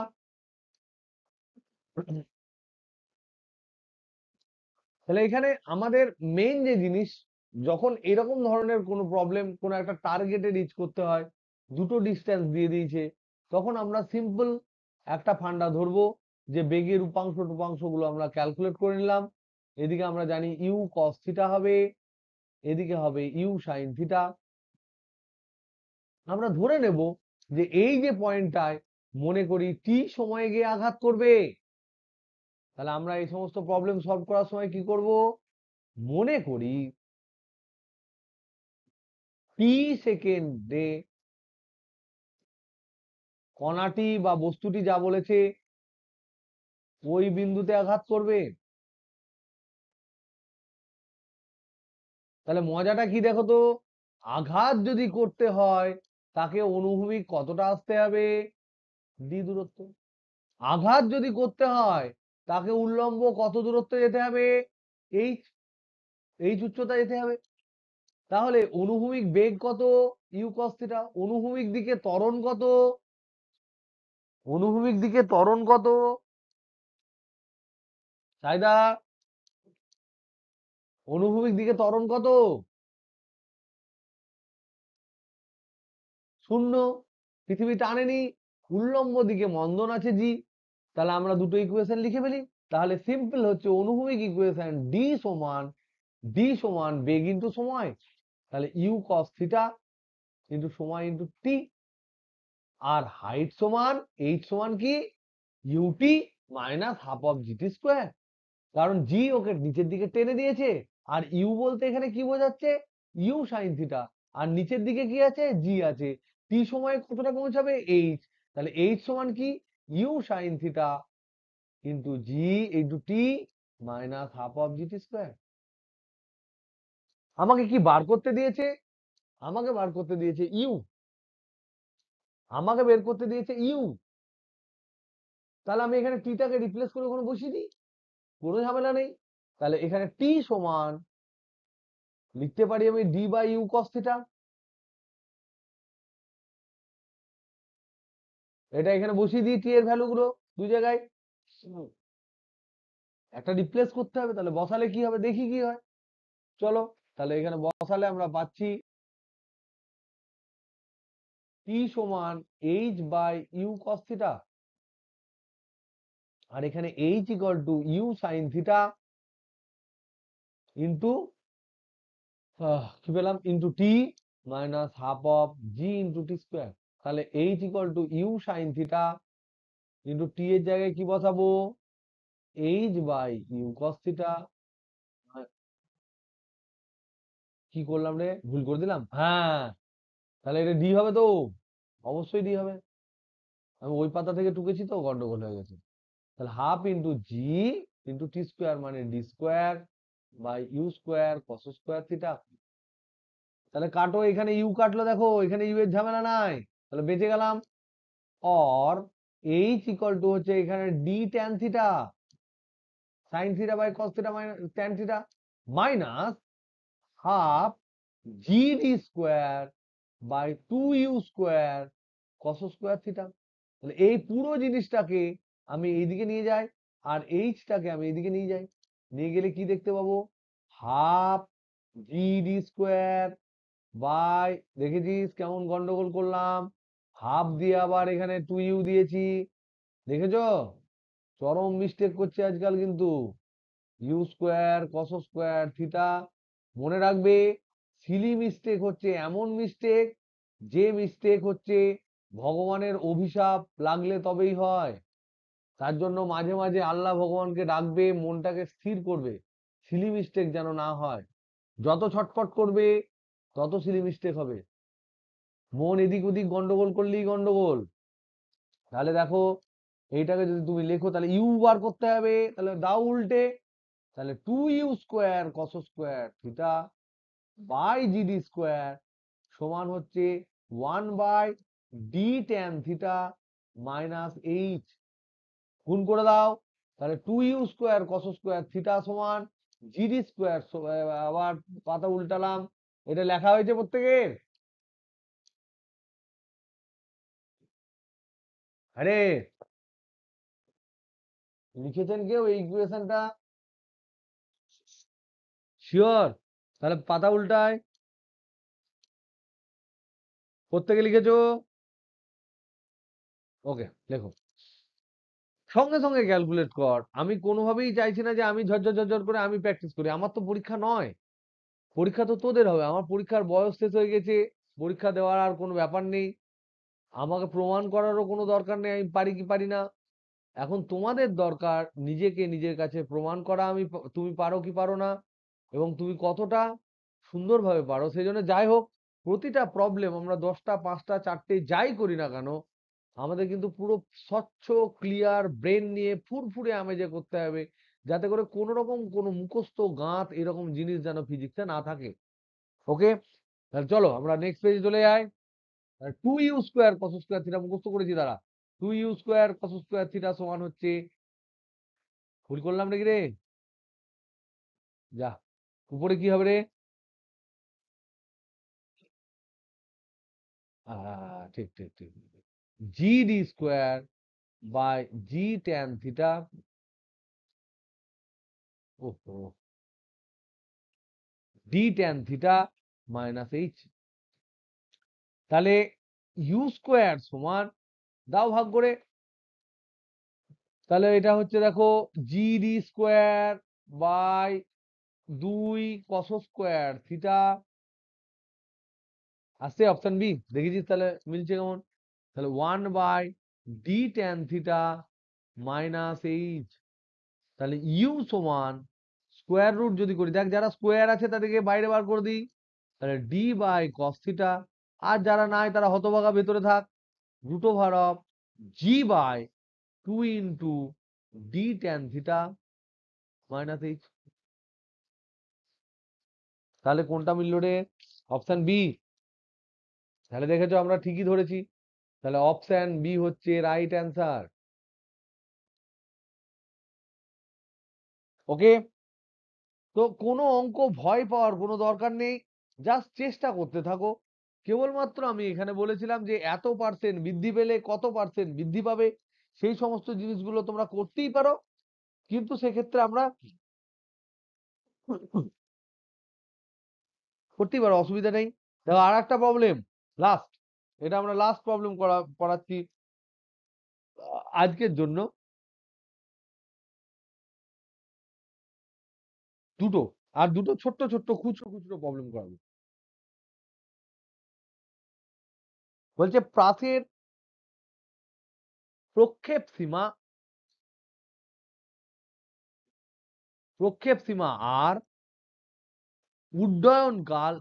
তাহলে এখানে আমাদের মেইন যে জিনিস, যখন এরকম ধরনের কোনো প্রবলেম, কোনো একটা টার্গেটে রিচ করতে হয়, দুটো ডিস্টেন্স দিয়ে দিয়েছে, তখন আমরা সিম্পল একটা ফান্ডা ধরবো যে বেগের উপাংশ টুপাংশ গুলো আমরা ক্যালকুলেট করে নিলাম। এদিকে আমরা জানি ইউ কস থিটা হবে, এদিকে হবে ইউ সাইন থিটা। আমরা ধরে নেব যে এই যে পয়েন্টটায় মনে করি টি সময়ে গিয়ে আঘাত করবে। তাহলে আমরা এই সমস্ত প্রবলেম সলভ করার সময় কি করব? মনে করি টি সেকেন্ডে কণাটি বা বস্তুটি যা বলেছে ওই বিন্দুতে আঘাত করবে। তাহলে মজাটা কি দেখো তো, আঘাত যদি করতে হয় তাকে অনুভূমিক কতটা আসতে হবে? ডি দূরত্ব। আঘাত যদি করতে হয় তাকে উল্লম্ব কত দূরত্ব যেতে হবে? এইচ, এইচ উচ্চতা যেতে হবে। তাহলে অনুভূমিক বেগ কত? U cos theta. অনুভূমিক দিকে ত্বরণ কত? অনুভূমিক দিকে ত্বরণ কত? সাইদা, অনুভূমিক দিকে ত্বরণ কত? 0। পৃথিবী টানেনি। উল্লম্ব দিকে মন্দন আছে জি। তাহলে আমরা দুটো ইকুয়েশন লিখে ফেলি। তাহলে সিম্পল হচ্ছে অনুভূমিক ইকুয়েশন ডি সমান বেগ ইন্টু সময়, তাহলে ইউ কস থিটা ইন্টু সময় ইন্টু টি, আর হাইট সমান এইচ সমান কি u t minus half of g t square, কারণ জি ওকে নিচের দিকে টেনে দিয়েছে, আর ইউ বলতে এখানে কি বোঝাচ্ছে ইউ সাইন থিটা, আর নিচের দিকে কি আছে জি আছে, টি সময় কতটা পৌঁছাবে এইচ, তাহলে এইচ সমান কি u sine theta into g into T minus half of g t square. আমাকে কি বার করতে দিয়েছে? আমাকে বার করতে দিয়েছে ইউ, আমাকে বের করতে দিয়েছে ইউ, তাহলে আমি এখানে টিটাকে রিপ্লেস করে ওখানে বসিয়ে দিই, কোনো ঝামেলা নেই। তাহলে এখানে টি সমান লিখতে পারি আমি d by you cos theta, এটা এখানে বসিয়ে দিই টি এর ভ্যালু গুলো দুই জায়গায়, একটা রিপ্লেস করতে হবে, তাহলে বসালে কি হবে দেখি কি হয়। চলো তাহলে এখানে বসালে আমরা পাচ্ছি টি সমান H by you cos theta, আর এখানে H equal to U sine theta into কি পেলাম into T minus half of G into T square, তাহলে H equal to U sine theta into T এর জায়গায় কি বসাবো H by you cos theta. কি করলাম রে, ভুল করে দিলাম, হ্যাঁ তাহলে এটা ডি হবে তো, অবশ্যই ডি হবে, আমি ওই পাতা থেকে টুকেছি তো গন্ডগোল হয়ে গেছে। তাহলে হাফ ইন্টু জি ইন্টু টি স্কোয়ার মানে d square by u square cos square theta. তাহলে কাটো, এখানে ইউ কাটলো, দেখো এখানে ইউ এর ঝামেলা নাই, তাহলে বেঁচে গেলাম। অর এইচ ইকুয়াল টু হচ্ছে এখানে d tan theta sine theta by cos theta minus tan theta minus half g D square by two u square cos square theta. তাহলে এই পুরো জিনিসটাকে আমি এইদিকে নিয়ে যাই, আর এইচটাকে আমি এইদিকে নিয়ে যাই, নিয়ে গেলে কি দেখতে পাবো half g D square by, দেখেছিস কেমন গন্ডগোল করলাম, হাফ দিয়ে আবার এখানে টু ইউ দিয়েছি, দেখেছো চরম মিস্টেক করছে আজকাল কিন্তু, u square cos square theta. মনে রাখবে সিলি মিস্টেক হচ্ছে এমন মিস্টেক, যে মিস্টেক হচ্ছে ভগবানের অভিশাপ লাগলে তবেই হয়, তার জন্য মাঝে মাঝে আল্লাহ ভগবানকে ডাকবে, মনটাকে স্থির করবে, সিলি মিস্টেক যেন না হয়, যত ছটফট করবে তত সিলি মিস্টেক হবে, মন এদিক ওদিক গন্ডগোল করলেই গন্ডগোল। তাহলে দেখো এইটাকে যদি তুমি লেখো তাহলে ইউ বার করতে হবে, তাহলে দাও উল্টে, তাহলে two u square cos square theta by g d square সমান হচ্ছে one by d tan theta minus h, গুণ করে দাও, তাহলে two u square cos square theta সমান জিডি স্কোয়ার, আবার পাতা উল্টালাম, এটা লেখা হয়েছে প্রত্যেকের, আরে লিখেছেন কেউ এই ইকুয়েশনটা শিওর? তাহলে পাতা উল্টায়, প্রত্যেকে লিখেছো? ওকে লেখো, সঙ্গে সঙ্গে ক্যালকুলেট কর, আমি কোনোভাবেই চাইছি না যে আমি ঝরঝর ঝরঝর করে আমি প্র্যাকটিস করি, আমার তো পরীক্ষা নয়, পরীক্ষা তো তোদের হবে, আমার পরীক্ষার বয়স শেষ হয়ে গেছে, পরীক্ষা দেওয়ার আর কোনো ব্যাপার নেই, আমাকে প্রমাণ করারও কোনো দরকার নেই আমি পারি কি পারি না, এখন তোমাদের দরকার নিজেকে নিজের কাছে প্রমাণ করা, তুমি পারো কি পারো না, এবং তুমি কতটা সুন্দরভাবে পারো, সেই জন্য যাই হোক প্রতিটা প্রবলেম আমরা 10টা 5টা 4টে যাই করি না কেন আমাদের কিন্তু পুরো স্বচ্ছ ক্লিয়ার ব্রেন নিয়ে ফুরফুরে আমেজে করতে হবে, যাতে করে কোনো রকম কোনো মুখস্থ গাঁত এরকম জিনিস যেন ফিজিক্সে না থাকে। ওকে, তাহলে চলো আমরা নেক্সট পেজে চলে যাই। Two u square cos square theta মুখস্থ করেছি দাঁড়া, two u square cos square theta সমান হচ্ছে, ভুল করলাম নাকি রে, যা উপরে কি হবে রে, ঠিক ঠিক ঠিক, G D square by G tan theta, ওহো, D tan theta minus H, তাহলে ইউ স্কোয়ার সমান, দাও ভাগ করে, তাহলে এটা হচ্ছে দেখো GD square by 2 cos square theta আসছে অপশন বি। দেখেছিস তাহলে মিলছে কেমন? তাহলে 1/d tan θ মাইনাস এইচ। তাহলে ইউ সমান স্কোয়ার রুট যদি করি, দেখ যারা স্কোয়ার আছে তাদেরকে বাইরে বার করে দিই, তাহলে d/cos θ। আর যারা নাই তারা হতভাগা ভেতরে থাক, √g/2 × d tan θ minus H. তাহলে কোনটা মিললো রে? Option B. তাহলে দেখেছো আমরা ঠিকই ধরেছি। তাহলে অপশন বি হচ্ছে রাইট অ্যান্সার। ওকে, তো কোনো অঙ্ক ভয় পাওয়ার কোনো দরকার নেই, জাস্ট চেষ্টা করতে থাকো। কেবলমাত্র আমি এখানে বলেছিলাম যে এত পার্সেন্ট বৃদ্ধি পেলে কত পার্সেন্ট বৃদ্ধি পাবে, সেই সমস্ত জিনিসগুলো তোমরা করতেই পারো, কিন্তু সেক্ষেত্রে আমরা করতেই পারো, অসুবিধা নেই। দেখো আর একটা প্রবলেম, লাস্ট, এটা আমরা লাস্ট প্রবলেম করাচ্ছি আজকের জন্য। দুটো, আর দুটো ছোট্ট ছোট্ট খুচরো খুচরো প্রবলেম করাবো। বলছে প্রাচের প্রক্ষেপ সীমা, আর উড্ডয়নকাল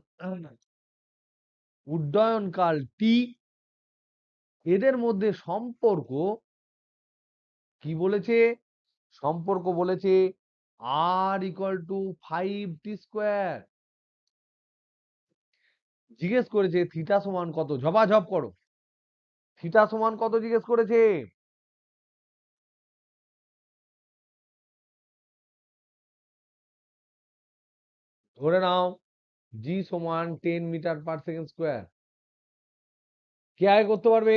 উড্ডয়নকাল টি, এদের মধ্যে সম্পর্ক কি বলেছে? সম্পর্ক বলেছে r = 5t²। জিজ্ঞেস করেছে থিটা সমান কত, ঝপাঝপ করো, থিটা সমান কত জিজ্ঞেস করেছে? ধরে নাও জি সমান 10 মিটার/সেকেন্ড স্কোয়ার। কে আগে করতে পারবে?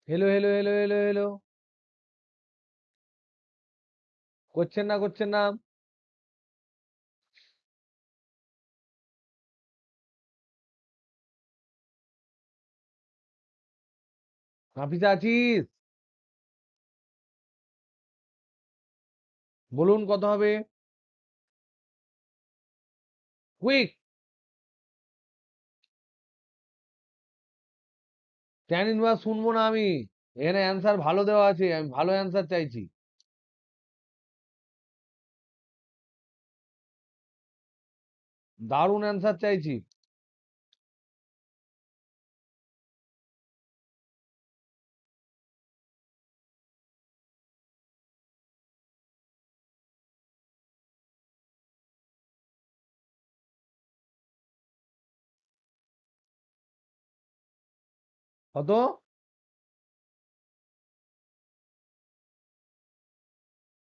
Hello hello hello hello hello, করছেন না করছেন না? নাফিসা আছিস? বলুন কত হবে, কুইক। ট্যান ইনভার্স শুনবো না আমি, এখানে অ্যান্সার ভালো দেওয়া আছে, আমি ভালো অ্যান্সার চাইছি। দারুণ অ্যান্সার চাইছি। কত?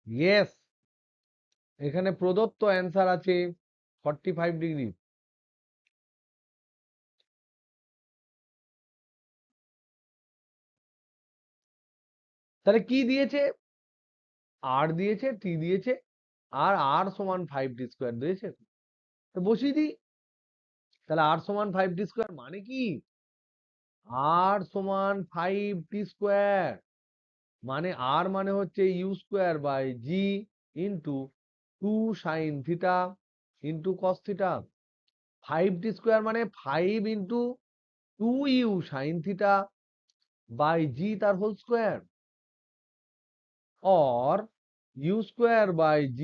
ইয়েস, এখানে প্রদত্ত অ্যান্সার আছে 45 ডিগ্রি। তাহলে কি দিয়েছে? আর দিয়েছে, টি দিয়েছে, আর আর সমান 5t² দিয়েছে, তো বসিয়ে দিই। তাহলে আর সমান 5t² মানে কি? আর সমান 5t², মানে আর মানে হচ্ছে u²/g into 2 sin θ into cos θ। 5t² মানে 5 × 2u sin θ/g তার whole square, or u²/g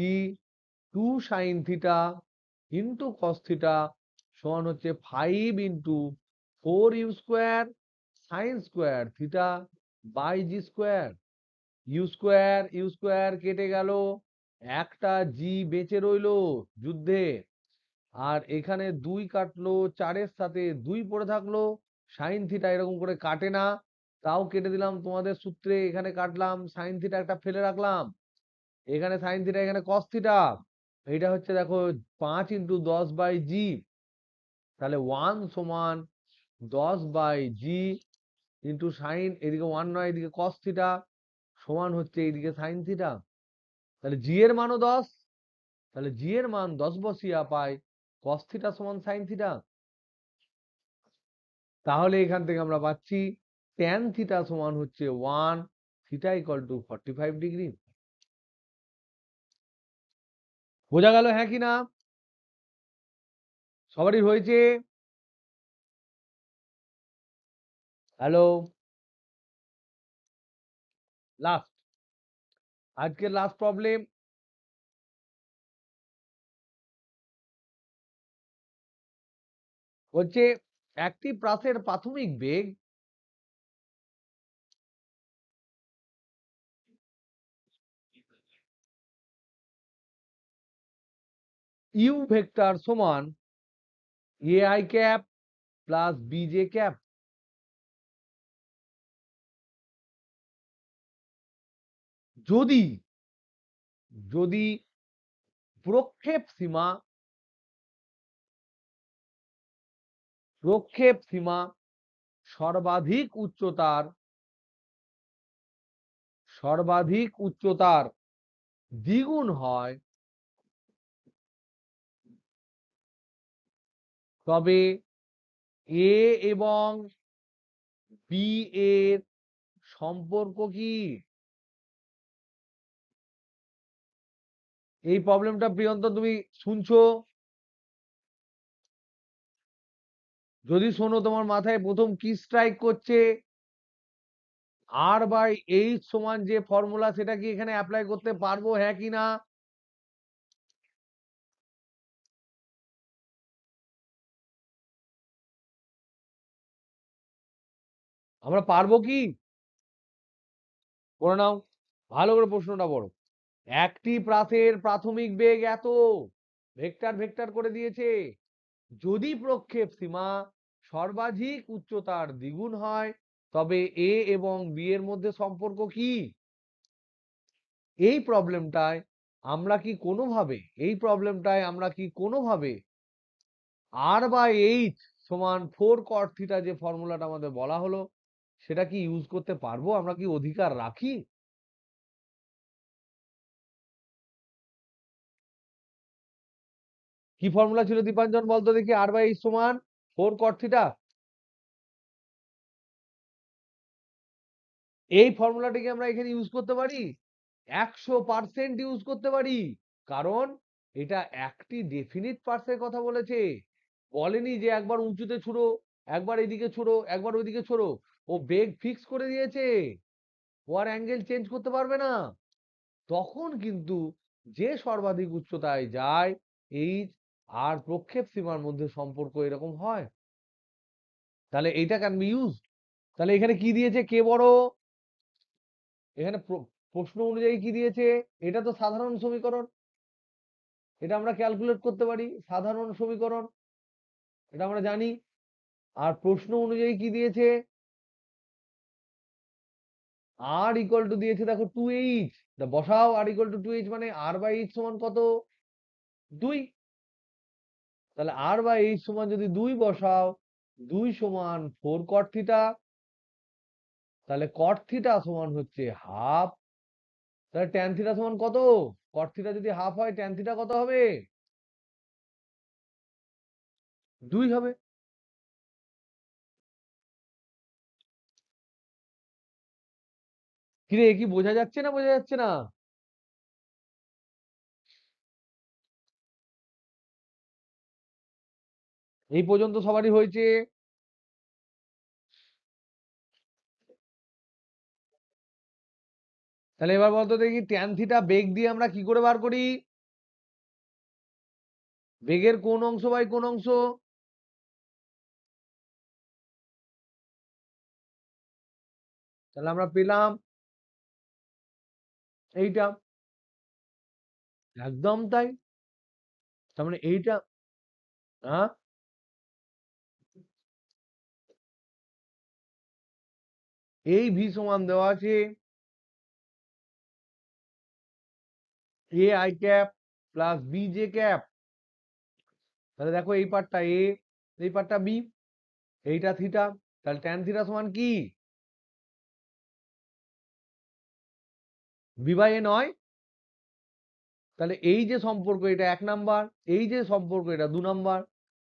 2 sin θ into cos θ সমান হচ্ছে 5 × 4u² sin² θ/g²। You square কেটে গেল, একটা জি বেঁচে রইলো যুদ্ধে, আর এখানে 2 কাটলো, 4-এর সাথে 2 পড়ে থাকলো, সাইন থিটা এরকম করে কাটে না, তাও কেটে দিলাম তোমাদের সূত্রে, এখানে কাটলাম, সাইন থিটা একটা ফেলে রাখলাম, এখানে সাইন থিটা, এখানে কস থিটা। এটা হচ্ছে দেখো 5 × 10/g, তাহলে 1 সমান 10/g ইন্টু সাইন, এদিকে 1 নয়, এদিকে কস থিটা, সমান হচ্ছে এইদিকে সাইন থিটা। তাহলে জি এর মানও 10, তাহলে জি এর মান 10 বসিয়া পাই কস থিটা সমান সাইন থিটা। তাহলে এখান থেকে আমরা পাচ্ছি ট্যান থিটা সমান হচ্ছে 1, থিটা ইকুয়াল টু 45 ডিগ্রি। বোঝা গেল হ্যাঁ কি না? সবারই হয়েছে? হ্যালো, লাস্ট, আজকের লাস্ট প্রবলেম হচ্ছে একটি প্রাসের প্রাথমিক বেগ ইউ ভেক্টর সমান a i cap plus b j cap, যদি যদি প্রক্ষেপ সীমা সর্বাধিক উচ্চতার দ্বিগুণ হয়, তবে এ এবং বি এর সম্পর্ক কি? এই প্রবলেমটা প্রিয়ন্ত তুমি শুনছো? যদি শোনো, তোমার মাথায় প্রথম কি স্ট্রাইক করছে? R/H সমান যে ফর্মুলা, সেটা কি এখানে অ্যাপ্লাই করতে পারবো, হ্যাঁ কি না? আমরা পারবো কি? করে নাও, ভালো করে প্রশ্নটা পড়ো। একটি প্রাসের প্রাথমিক বেগ এত, ভেক্টর ভেক্টর করে দিয়েছে, যদি প্রক্ষেপ সীমা সর্বাধিক উচ্চতার দ্বিগুণ হয়, তবে এ এবং বি এর মধ্যে সম্পর্ক কি? এই প্রবলেমটায় আমরা কি কোনোভাবে R/H সমান 4 cot থিটা, যে ফর্মুলাটা আমাদের বলা হলো, সেটা কি ইউজ করতে পারবো? আমরা কি অধিকার রাখি? কি ফর্মুলা ছিল দীপাঞ্জন, বলতো দেখি? R/H সমান 4 cot থিটা। এই ফর্মুলাটিকে আমরা এখানে ইউজ করতে পারি, 100% ইউজ করতে পারি। কারণ এটা একটি ডেফিনিট পার্সের কথা বলেছে, বলেনি যে একবার উঁচুতে ছুড়ো, একবার এদিকে ছুড়ো, একবার ওইদিকে ছুড়ো। ও বেগ ফিক্স করে দিয়েছে, ও আর অ্যাঙ্গেল চেঞ্জ করতে পারবে না। তখন কিন্তু যে সর্বাধিক উচ্চতায় যায়, এই আর প্রক্ষেপ সীমার মধ্যে সম্পর্ক এরকম হয়, তাহলে এইটা ক্যান বি ইউজ। তাহলে এখানে কি দিয়েছে, কে বড়? এখানে প্রশ্ন অনুযায়ী কি দিয়েছে? এটা তো সাধারণ সমীকরণ, এটা আমরা ক্যালকুলেট করতে পারি, সাধারণ সমীকরণ, এটা আমরা জানি। আর প্রশ্ন অনুযায়ী কি দিয়েছে? আর ইকুয়াল টু দিয়েছে দেখো 2h, বসাও। আর ইকুয়াল টু 2h মানে R/H সমান কত? 2। তাহলে R/H সমান যদি 2 বসাও, 2 সমান 4 cot থিটা, তাহলে cot থিটা সমান হচ্ছে হাফ। তাহলে tan থিটা সমান কত? cot থিটা যদি হাফ হয়, tan থিটা কত হবে? 2 হবে। কিরে, কি বোঝা যাচ্ছে না, বোঝা যাচ্ছে না? এই পর্যন্ত সবারই হয়েছে? তাহলে এবার বলতো দেখি, ট্যান থিটা বেগ দিয়ে আমরা কি করে বার করি? বেগের কোন অংশ বাই কোন অংশ? তাহলে আমরা পেলাম এইটা। একদম তাই। তার মানে এইটা হ্যাঁ, এই ভি সমান দেওয়া আছে a i cap plus b j cap. তাহলে দেখো এই পার্টটা এ, এই পার্টটা বি, এইটা থিটা, তাহলে ট্যান থিটা সমান কি বি বাই এ নয়? তাহলে এই যে সম্পর্ক এটা 1 নাম্বার, এই যে সম্পর্ক এটা 2 নাম্বার।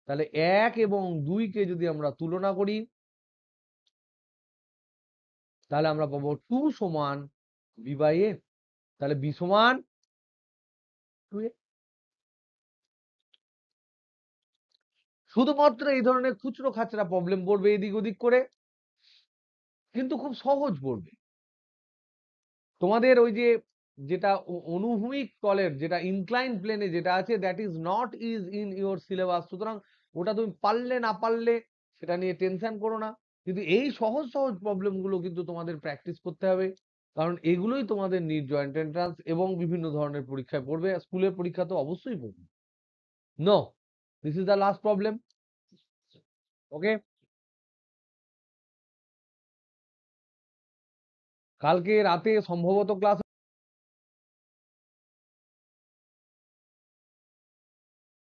তাহলে 1 এবং 2 কে যদি আমরা তুলনা করি তাহলে আমরা পাবো 2 সমান বি বাই এ। তাহলে বি সমান 2a। শুধুমাত্র এই ধরনের খুচরো খাচরা প্রবলেম পড়বে এদিক ওদিক করে, কিন্তু খুব সহজ পড়বে। তোমাদের ওই যে যেটা অনুভূমিক তলের যেটা ইনক্লাইন প্লেনে যেটা আছে that is not is in your syllabus, সুতরাং ওটা তুমি পারলে না পারলে সেটা নিয়ে টেনশন করো না। কিন্তু এই সহজ সহজ প্রবলেম গুলো কিন্তু তোমাদের প্র্যাকটিস করতে হবে, কারণ এগুলোই তোমাদের নিট জয়েন্ট এন্ট্রান্স এবং বিভিন্ন ধরনের পরীক্ষায় পড়বে। স্কুলের পরীক্ষা তো অবশ্যই পড়বে। No, this is the last problem. Okay, কালকে রাতে সম্ভবত ক্লাস